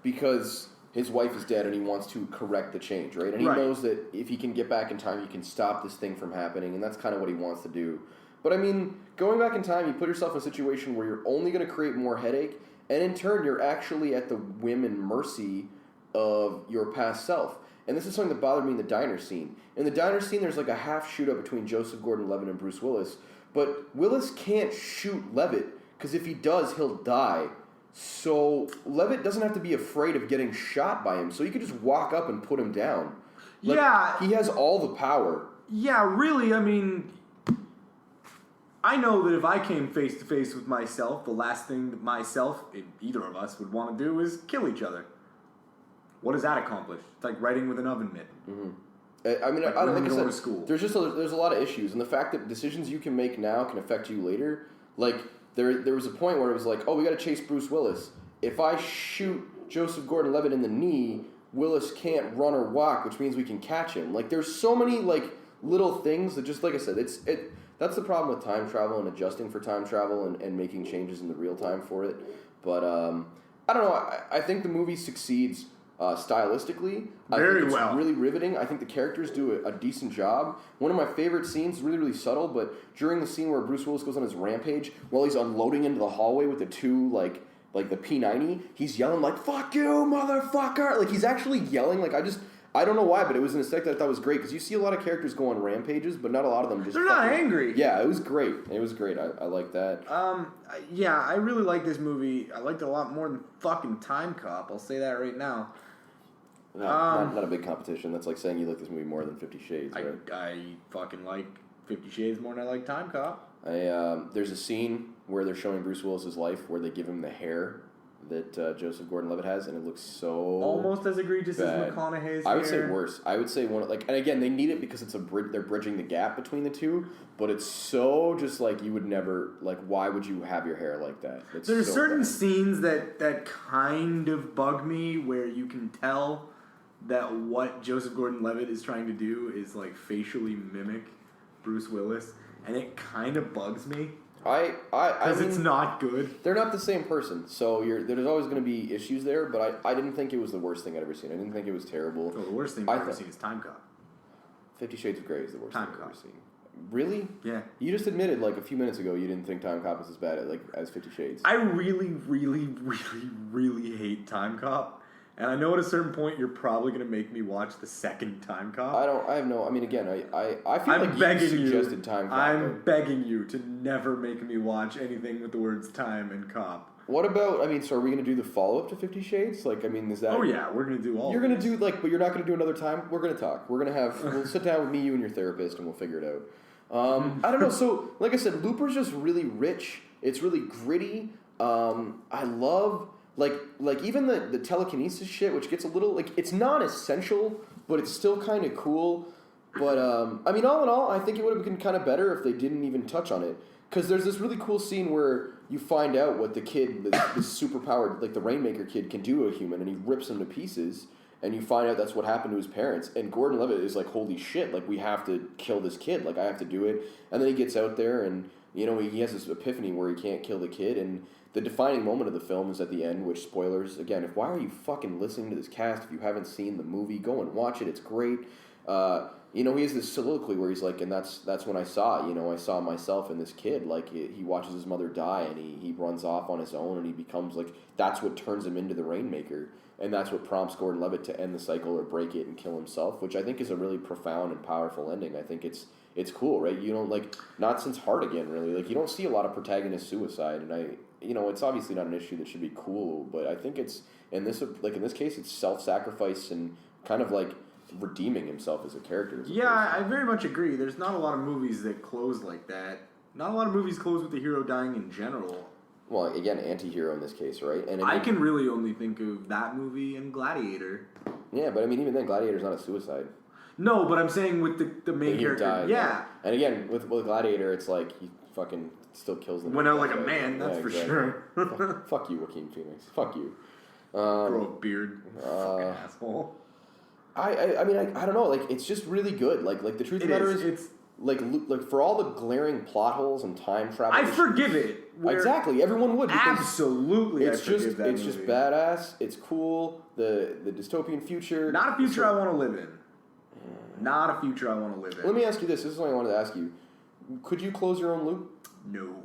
because his wife is dead and he wants to correct the change, right? And he knows that if he can get back in time, he can stop this thing from happening, and that's kind of what he wants to do. But I mean, going back in time, you put yourself in a situation where you're only going to create more headache, and in turn, you're actually at the whim and mercy of your past self. And this is something that bothered me in the diner scene. In the diner scene, there's a half shoot-up between Joseph Gordon-Levitt and Bruce Willis, but Willis can't shoot Levitt, because if he does, he'll die. So Levitt doesn't have to be afraid of getting shot by him, so he could just walk up and put him down. Yeah. He has all the power. Yeah, really, I mean, I know that if I came face-to-face with myself, the last thing that myself, either of us, would want to do is kill each other. What does that accomplish? It's like writing with an oven mitt. Mm-hmm. I mean, like I said, to school. there's a lot of issues, and the fact that decisions you can make now can affect you later. There was a point where it was we got to chase Bruce Willis. If I shoot Joseph Gordon-Levitt in the knee, Willis can't run or walk, which means we can catch him. There's so many little things that just like I said, that's the problem with time travel and adjusting for time travel and making changes in the real time for it. But I don't know. I think the movie succeeds. Stylistically, I think it's really riveting. I think the characters do a decent job. One of my favorite scenes, really, really subtle, but during the scene where Bruce Willis goes on his rampage, while he's unloading into the hallway with the two, the P90, he's yelling, fuck you, motherfucker! He's actually yelling, I don't know why, but it was an aesthetic that I thought was great, because you see a lot of characters go on rampages, but not a lot of them just They're not angry. Yeah, it was great. It was great. I like that. Yeah, I really like this movie. I liked it a lot more than fucking Time Cop. I'll say that right now. Not a big competition. That's like saying you like this movie more than 50 Shades, right? I fucking like 50 Shades more than I like Time Cop. There's a scene where they're showing Bruce Willis's life where they give him the hair that Joseph Gordon-Levitt has, and it looks so almost as egregious bad. as McConaughey's I would hair. say worse. I would say and again, they need it because it's they're bridging the gap between the two, but it's so just you would never, why would you have your hair like that? There's so certain bad. scenes that kind of bug me where you can tell that what Joseph Gordon-Levitt is trying to do is facially mimic Bruce Willis, and it kind of bugs me. Because it's not good. They're not the same person, so there's always going to be issues there. But I didn't think it was the worst thing I'd ever seen. I didn't think it was terrible. So the worst thing I've ever seen is Time Cop. 50 Shades of Grey is the worst Time thing I've Cop. ever seen. Really? Yeah. You just admitted a few minutes ago you didn't think Time Cop was as bad as 50 Shades. I really, really, really, really hate Time Cop. And I know at a certain point you're probably going to make me watch the second Time Cop. I feel like you suggested Time Cop. I'm begging you to never make me watch anything with the words time and cop. What about, so are we going to do the follow-up to 50 Shades? Is that... Oh yeah, we're going to do all You're going to do, but you're not going to do another time? We're going to talk. We'll sit down with me, you, and your therapist, and we'll figure it I don't know. So, like I said, Looper's just really rich. It's really gritty. I love like even the telekinesis shit, which gets a little like it's non-essential, but it's still kind of cool. But I mean, all in all, I think it would have been kind of better if they didn't even touch on it. Because there's this really cool scene where you find out what the kid, this superpowered, like the Rainmaker kid, can do to a human, and he rips him to pieces. And you find out that's what happened to his parents. And Gordon-Levitt is like, holy shit, like, we have to kill this kid. Like, I have to do it. And then he gets out there and, you know, he has this epiphany where he can't kill the kid. And the defining moment of the film is at the end, which, spoilers, again, why are you fucking listening to this cast if you haven't seen the movie? Go and watch it. It's great. You know, he has this soliloquy where he's like, and that's when I saw myself in this kid. Like, he watches his mother die, and he runs off on his own, and he becomes, like, that's what turns him into the Rainmaker. And that's what prompts Gordon-Levitt to end the cycle or break it and kill himself, which I think is a really profound and powerful ending. I think it's cool, right? You don't, like, not since Heart Again, really. Like, you don't see a lot of protagonist suicide, and you know, it's obviously not an issue that should be cool, but I think it's, in this case, it's self-sacrifice and kind of, like, redeeming himself as a character. I very much agree. There's not a lot of movies that close like that. Not a lot of movies close with the hero dying in general. Well, again, anti-hero in this case, right? And I can really only think of that movie and Gladiator. Yeah, but I mean, even then, Gladiator's not a suicide. No, but I'm saying with the main character. Died, yeah. And again, with Gladiator, it's like he fucking still kills them. Went out like a man, that's for sure. Fuck you, Joaquin Phoenix. Fuck you. Grow a beard. Fucking asshole. I mean, I don't know. Like, it's just really good. Like the truth of the matter is, it's like for all the glaring plot holes and time travel. I forgive it. Exactly, everyone would. Absolutely, it's just badass. It's cool. The dystopian future. Not a future I want to live in. Not a future I want to live in. Let me ask you this. This is what I wanted to ask you. Could you close your own loop? No.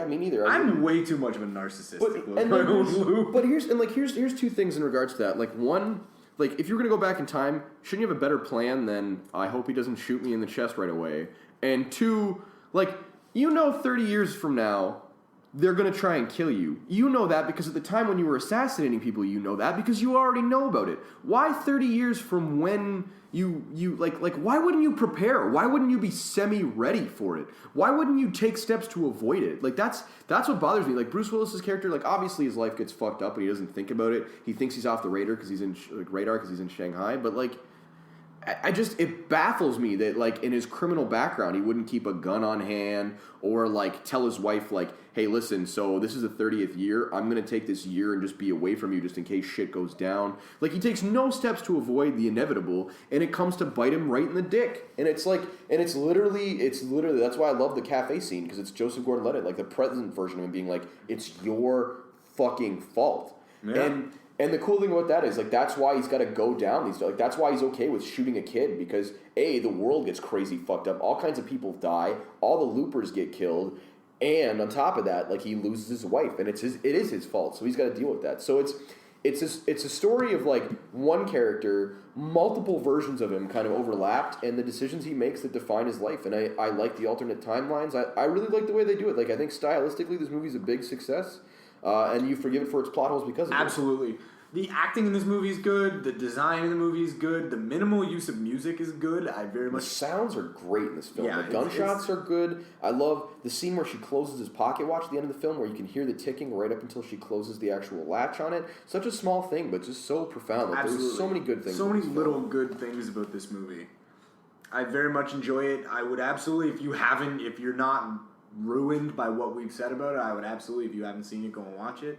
Me neither. I'm way too much of a narcissist to close my own loop. But here's two things in regards to that. Like, one, like, if you're gonna go back in time, shouldn't you have a better plan than I hope he doesn't shoot me in the chest right away? And two, like, 30 years from now, they're going to try and kill you. You know that because at the time when you were assassinating people, you know that because you already know about it. Why 30 years from when you why wouldn't you prepare? Why wouldn't you be semi-ready for it? Why wouldn't you take steps to avoid it? Like, that's what bothers me. Like, Bruce Willis's character, like, obviously his life gets fucked up and he doesn't think about it. He thinks he's off the radar because he's in Shanghai, but, like, it baffles me that, like, in his criminal background, he wouldn't keep a gun on hand or, like, tell his wife, like, hey, listen, so this is the 30th year. I'm going to take this year and just be away from you just in case shit goes down. Like, he takes no steps to avoid the inevitable, and it comes to bite him right in the dick. And it's like, it's literally, that's why I love the cafe scene, because it's Joseph Gordon-Levitt, like, the present version of him being like, it's your fucking fault. Yeah. And the cool thing about that is, like, that's why he's got to go down these. Like, that's why he's okay with shooting a kid, because the world gets crazy fucked up. All kinds of people die. All the loopers get killed, and on top of that, like, he loses his wife, and it is his fault. So he's got to deal with that. So it's a story of, like, one character, multiple versions of him kind of overlapped, and the decisions he makes that define his life. And I like the alternate timelines. I really like the way they do it. Like, I think stylistically, this movie's a big success. And you forgive it for its plot holes because of it. Absolutely. The acting in this movie is good. The design in the movie is good. The minimal use of music is good. The sounds are great in this film. Yeah, the gunshots are good. I love the scene where she closes his pocket watch at the end of the film, where you can hear the ticking right up until she closes the actual latch on it. Such a small thing, but just so profound. Like, there's so many good things. So many little good things about this movie. I very much enjoy it. I would absolutely, if you're not ruined by what we've said about it, I would absolutely, if you haven't seen it, go and watch it.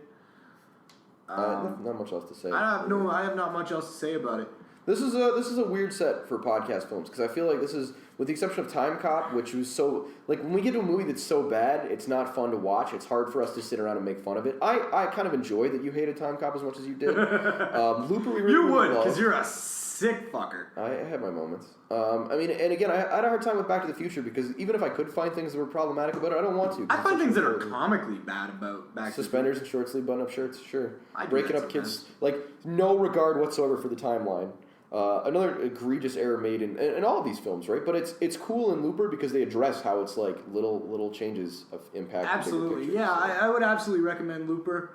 Not much else to say. I have not much else to say about it. This is a weird set for podcast films, because I feel like this is, with the exception of Time Cop, which was so, like, when we get to a movie that's so bad, it's not fun to watch. It's hard for us to sit around and make fun of it. I kind of enjoy that you hated Time Cop as much as you did. Looper, we really you would, because you're a sick fucker. I had my moments. I mean, and again, I had a hard time with Back to the Future, because even if I could find things that were problematic about it, I don't want to. I find things that are comically bad about Back to the Future. Suspenders and short sleeve button-up shirts, sure. Breaking up kids, like, no regard whatsoever for the timeline. Another egregious error made in all of these films, right? But it's cool in Looper because they address how it's like little changes of impact. Absolutely, yeah. I would absolutely recommend Looper.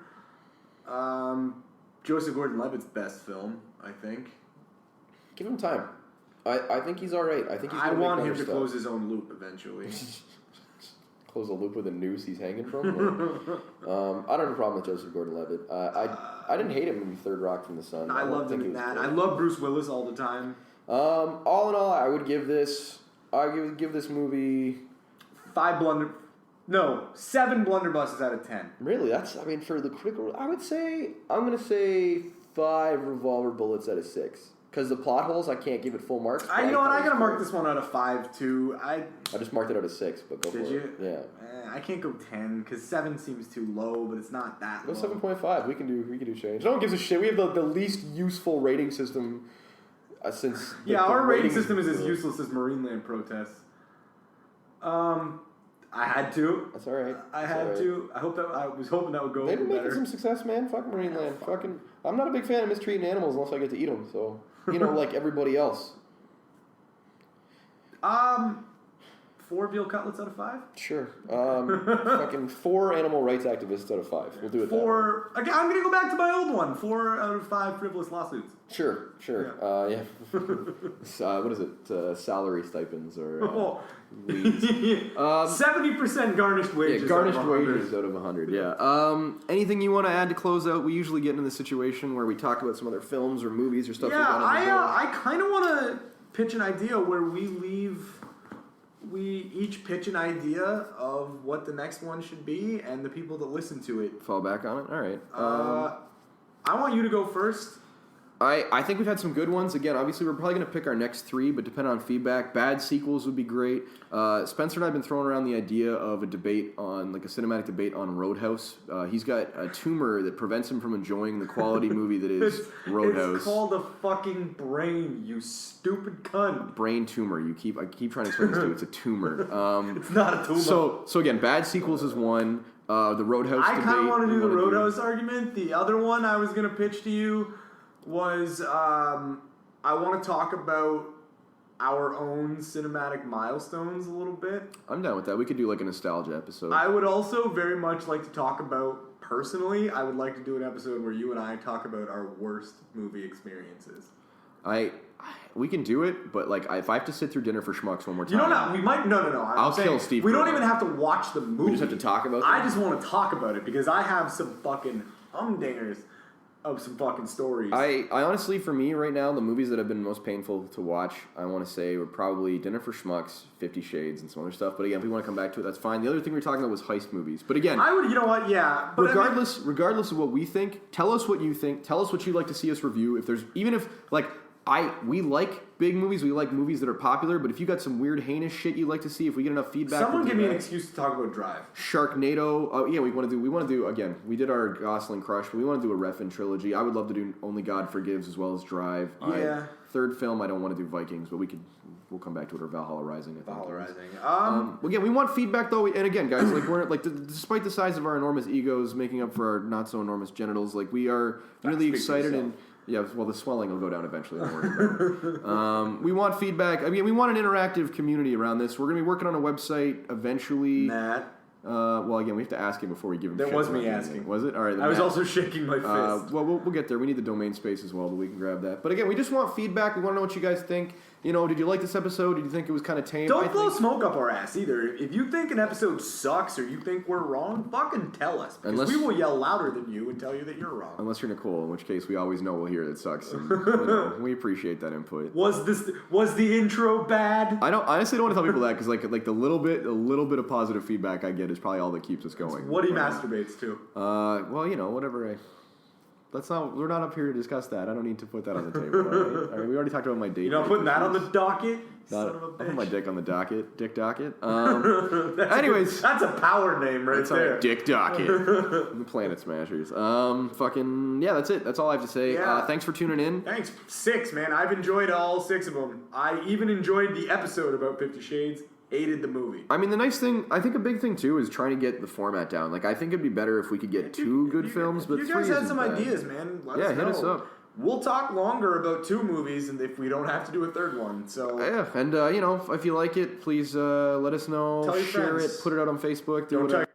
Joseph Gordon-Levitt's best film, I think. Give him time. I think he's all right. I think he's. I gonna want make him other to stuff. close his own loop eventually. Close a loop with a noose he's hanging from. I don't have a problem with Joseph Gordon-Levitt. I didn't hate him in Third Rock from the Sun. I loved him in that. I love Bruce Willis all the time. All in all, I would give this. I would give this movie. 7 blunderbusses out of 10. Really, that's. I mean, for the critical, I would say I'm gonna say 5 revolver bullets out of 6. Because the plot holes, I can't give it full marks. You know what? I gotta mark this one out of 5 too. I just marked it out of 6, but go Did for you? it. Yeah. I can't go 10 because 7 seems too low, but it's not that Go low. 7.5. We can do change. No one gives a shit. We have the least useful rating system since. Our rating ratings- system is as useless as Marineland protests. I had to. That's all right. I had to. I was hoping that would go They've been making better. some success, man. Fuck Marineland. Fucking. I'm not a big fan of mistreating animals unless I get to eat them. So like everybody else. 4 veal cutlets out of 5. Sure. Fucking 4 animal rights activists out of 5. We'll do it. 4. Again, I'm gonna go back to my old one. 4 out of 5 frivolous lawsuits. Sure. Yeah. What is it? Salary stipends or leads. 70% garnished wages. Yeah, garnished out of 100. wages out of 100. Yeah. Anything you want to add to close out? We usually get into this situation where we talk about some other films or movies or stuff. Yeah, I kind of want to pitch an idea where we each pitch an idea of what the next one should be, and the people that listen to it. Fall back on it. All right. I want you to go first. I think we've had some good ones. Again, obviously, we're probably going to pick our next 3, but depending on feedback, bad sequels would be great. Spencer and I have been throwing around the idea of a debate on, like a cinematic debate on Roadhouse. He's got a tumor that prevents him from enjoying the quality movie that is Roadhouse. It's called a fucking brain, you stupid cunt. Brain tumor. I keep trying to explain this to you. It's a tumor. It's not a tumor. So again, bad sequels is one. The Roadhouse I debate. kind of want to do the we wanna Roadhouse argument. The other one I was going to pitch to you was I want to talk about our own cinematic milestones a little bit. I'm down with that. We could do like a nostalgia episode. I would also very much like to talk about, personally, I would like to do an episode where you and I talk about our worst movie experiences. We can do it, but like if I have to sit through Dinner for Schmucks one more time, We might. No. I'll kill Steve. We don't even have to watch the movie. We just have to talk about. I just want to talk about it because I have some fucking humdingers of some fucking stories. I honestly, for me right now, the movies that have been most painful to watch, I want to say, were probably Dinner for Schmucks, 50 Shades, and some other stuff. But again, if we want to come back to it, that's fine. The other thing we were talking about was heist movies. But again, I would. You know what? Yeah. But regardless of what we think, tell us what you think. Tell us what you'd like to see us review. We like big movies. We like movies that are popular. But if you got some weird, heinous shit you'd like to see, if we get enough feedback, someone give me an excuse to talk about Drive. Sharknado. Oh yeah, we want to do again. We did our Gosling crush, but we want to do a Refn trilogy. I would love to do Only God Forgives as well as Drive. Yeah. Third film, I don't want to do Vikings, but we'll come back to it, or Valhalla Rising. I think. Valhalla Rising. Again, we want feedback though, and again, guys, like we're like despite the size of our enormous egos making up for our not so enormous genitals, like we are really excited and. Yeah, well, the swelling will go down eventually. Don't worry about it. We want feedback. I mean, we want an interactive community around this. We're going to be working on a website eventually. Matt. Well, again, we have to ask him before we give him. That shit was about me anything. asking. Was it? All right. I was also shaking my fist. Well, we'll get there. We need the domain space as well, but we can grab that. But again, we just want feedback. We want to know what you guys think. You know, did you like this episode? Did you think it was kind of tame? Don't blow smoke up our ass either. If you think an episode sucks or you think we're wrong, fucking tell us. Because we will yell louder than you and tell you that you're wrong. Unless you're Nicole, in which case we always know we'll hear it sucks. And, we appreciate that input. Was the intro bad? I honestly don't want to tell people that because like the little bit of positive feedback I get is probably all that keeps us going. What he masturbates to. Well, you know, whatever. We're not up here to discuss that. I don't need to put that on the table. All right, we already talked about my date. You're not putting that on the docket? Son of a bitch. I put my dick on the docket. Dick Docket. Anyways. That's a power name right there. Right, Dick Docket. The Planet Smashers. Yeah, that's it. That's all I have to say. Yeah. Thanks for tuning in. Thanks. 6, man. I've enjoyed all 6 of them. I even enjoyed the episode about 50 Shades. Hated the movie. I mean, the nice thing, I think a big thing too, is trying to get the format down. Like, I think it'd be better if we could get 2 good films, but 3 you guys had isn't some bad. ideas, man. Let us know. Hit us up. We'll talk longer about 2 movies, and if we don't have to do a 3rd one. So yeah, and you know, if you like it, please let us know. Tell your share friends. it, put it out on Facebook, do Don't whatever. tell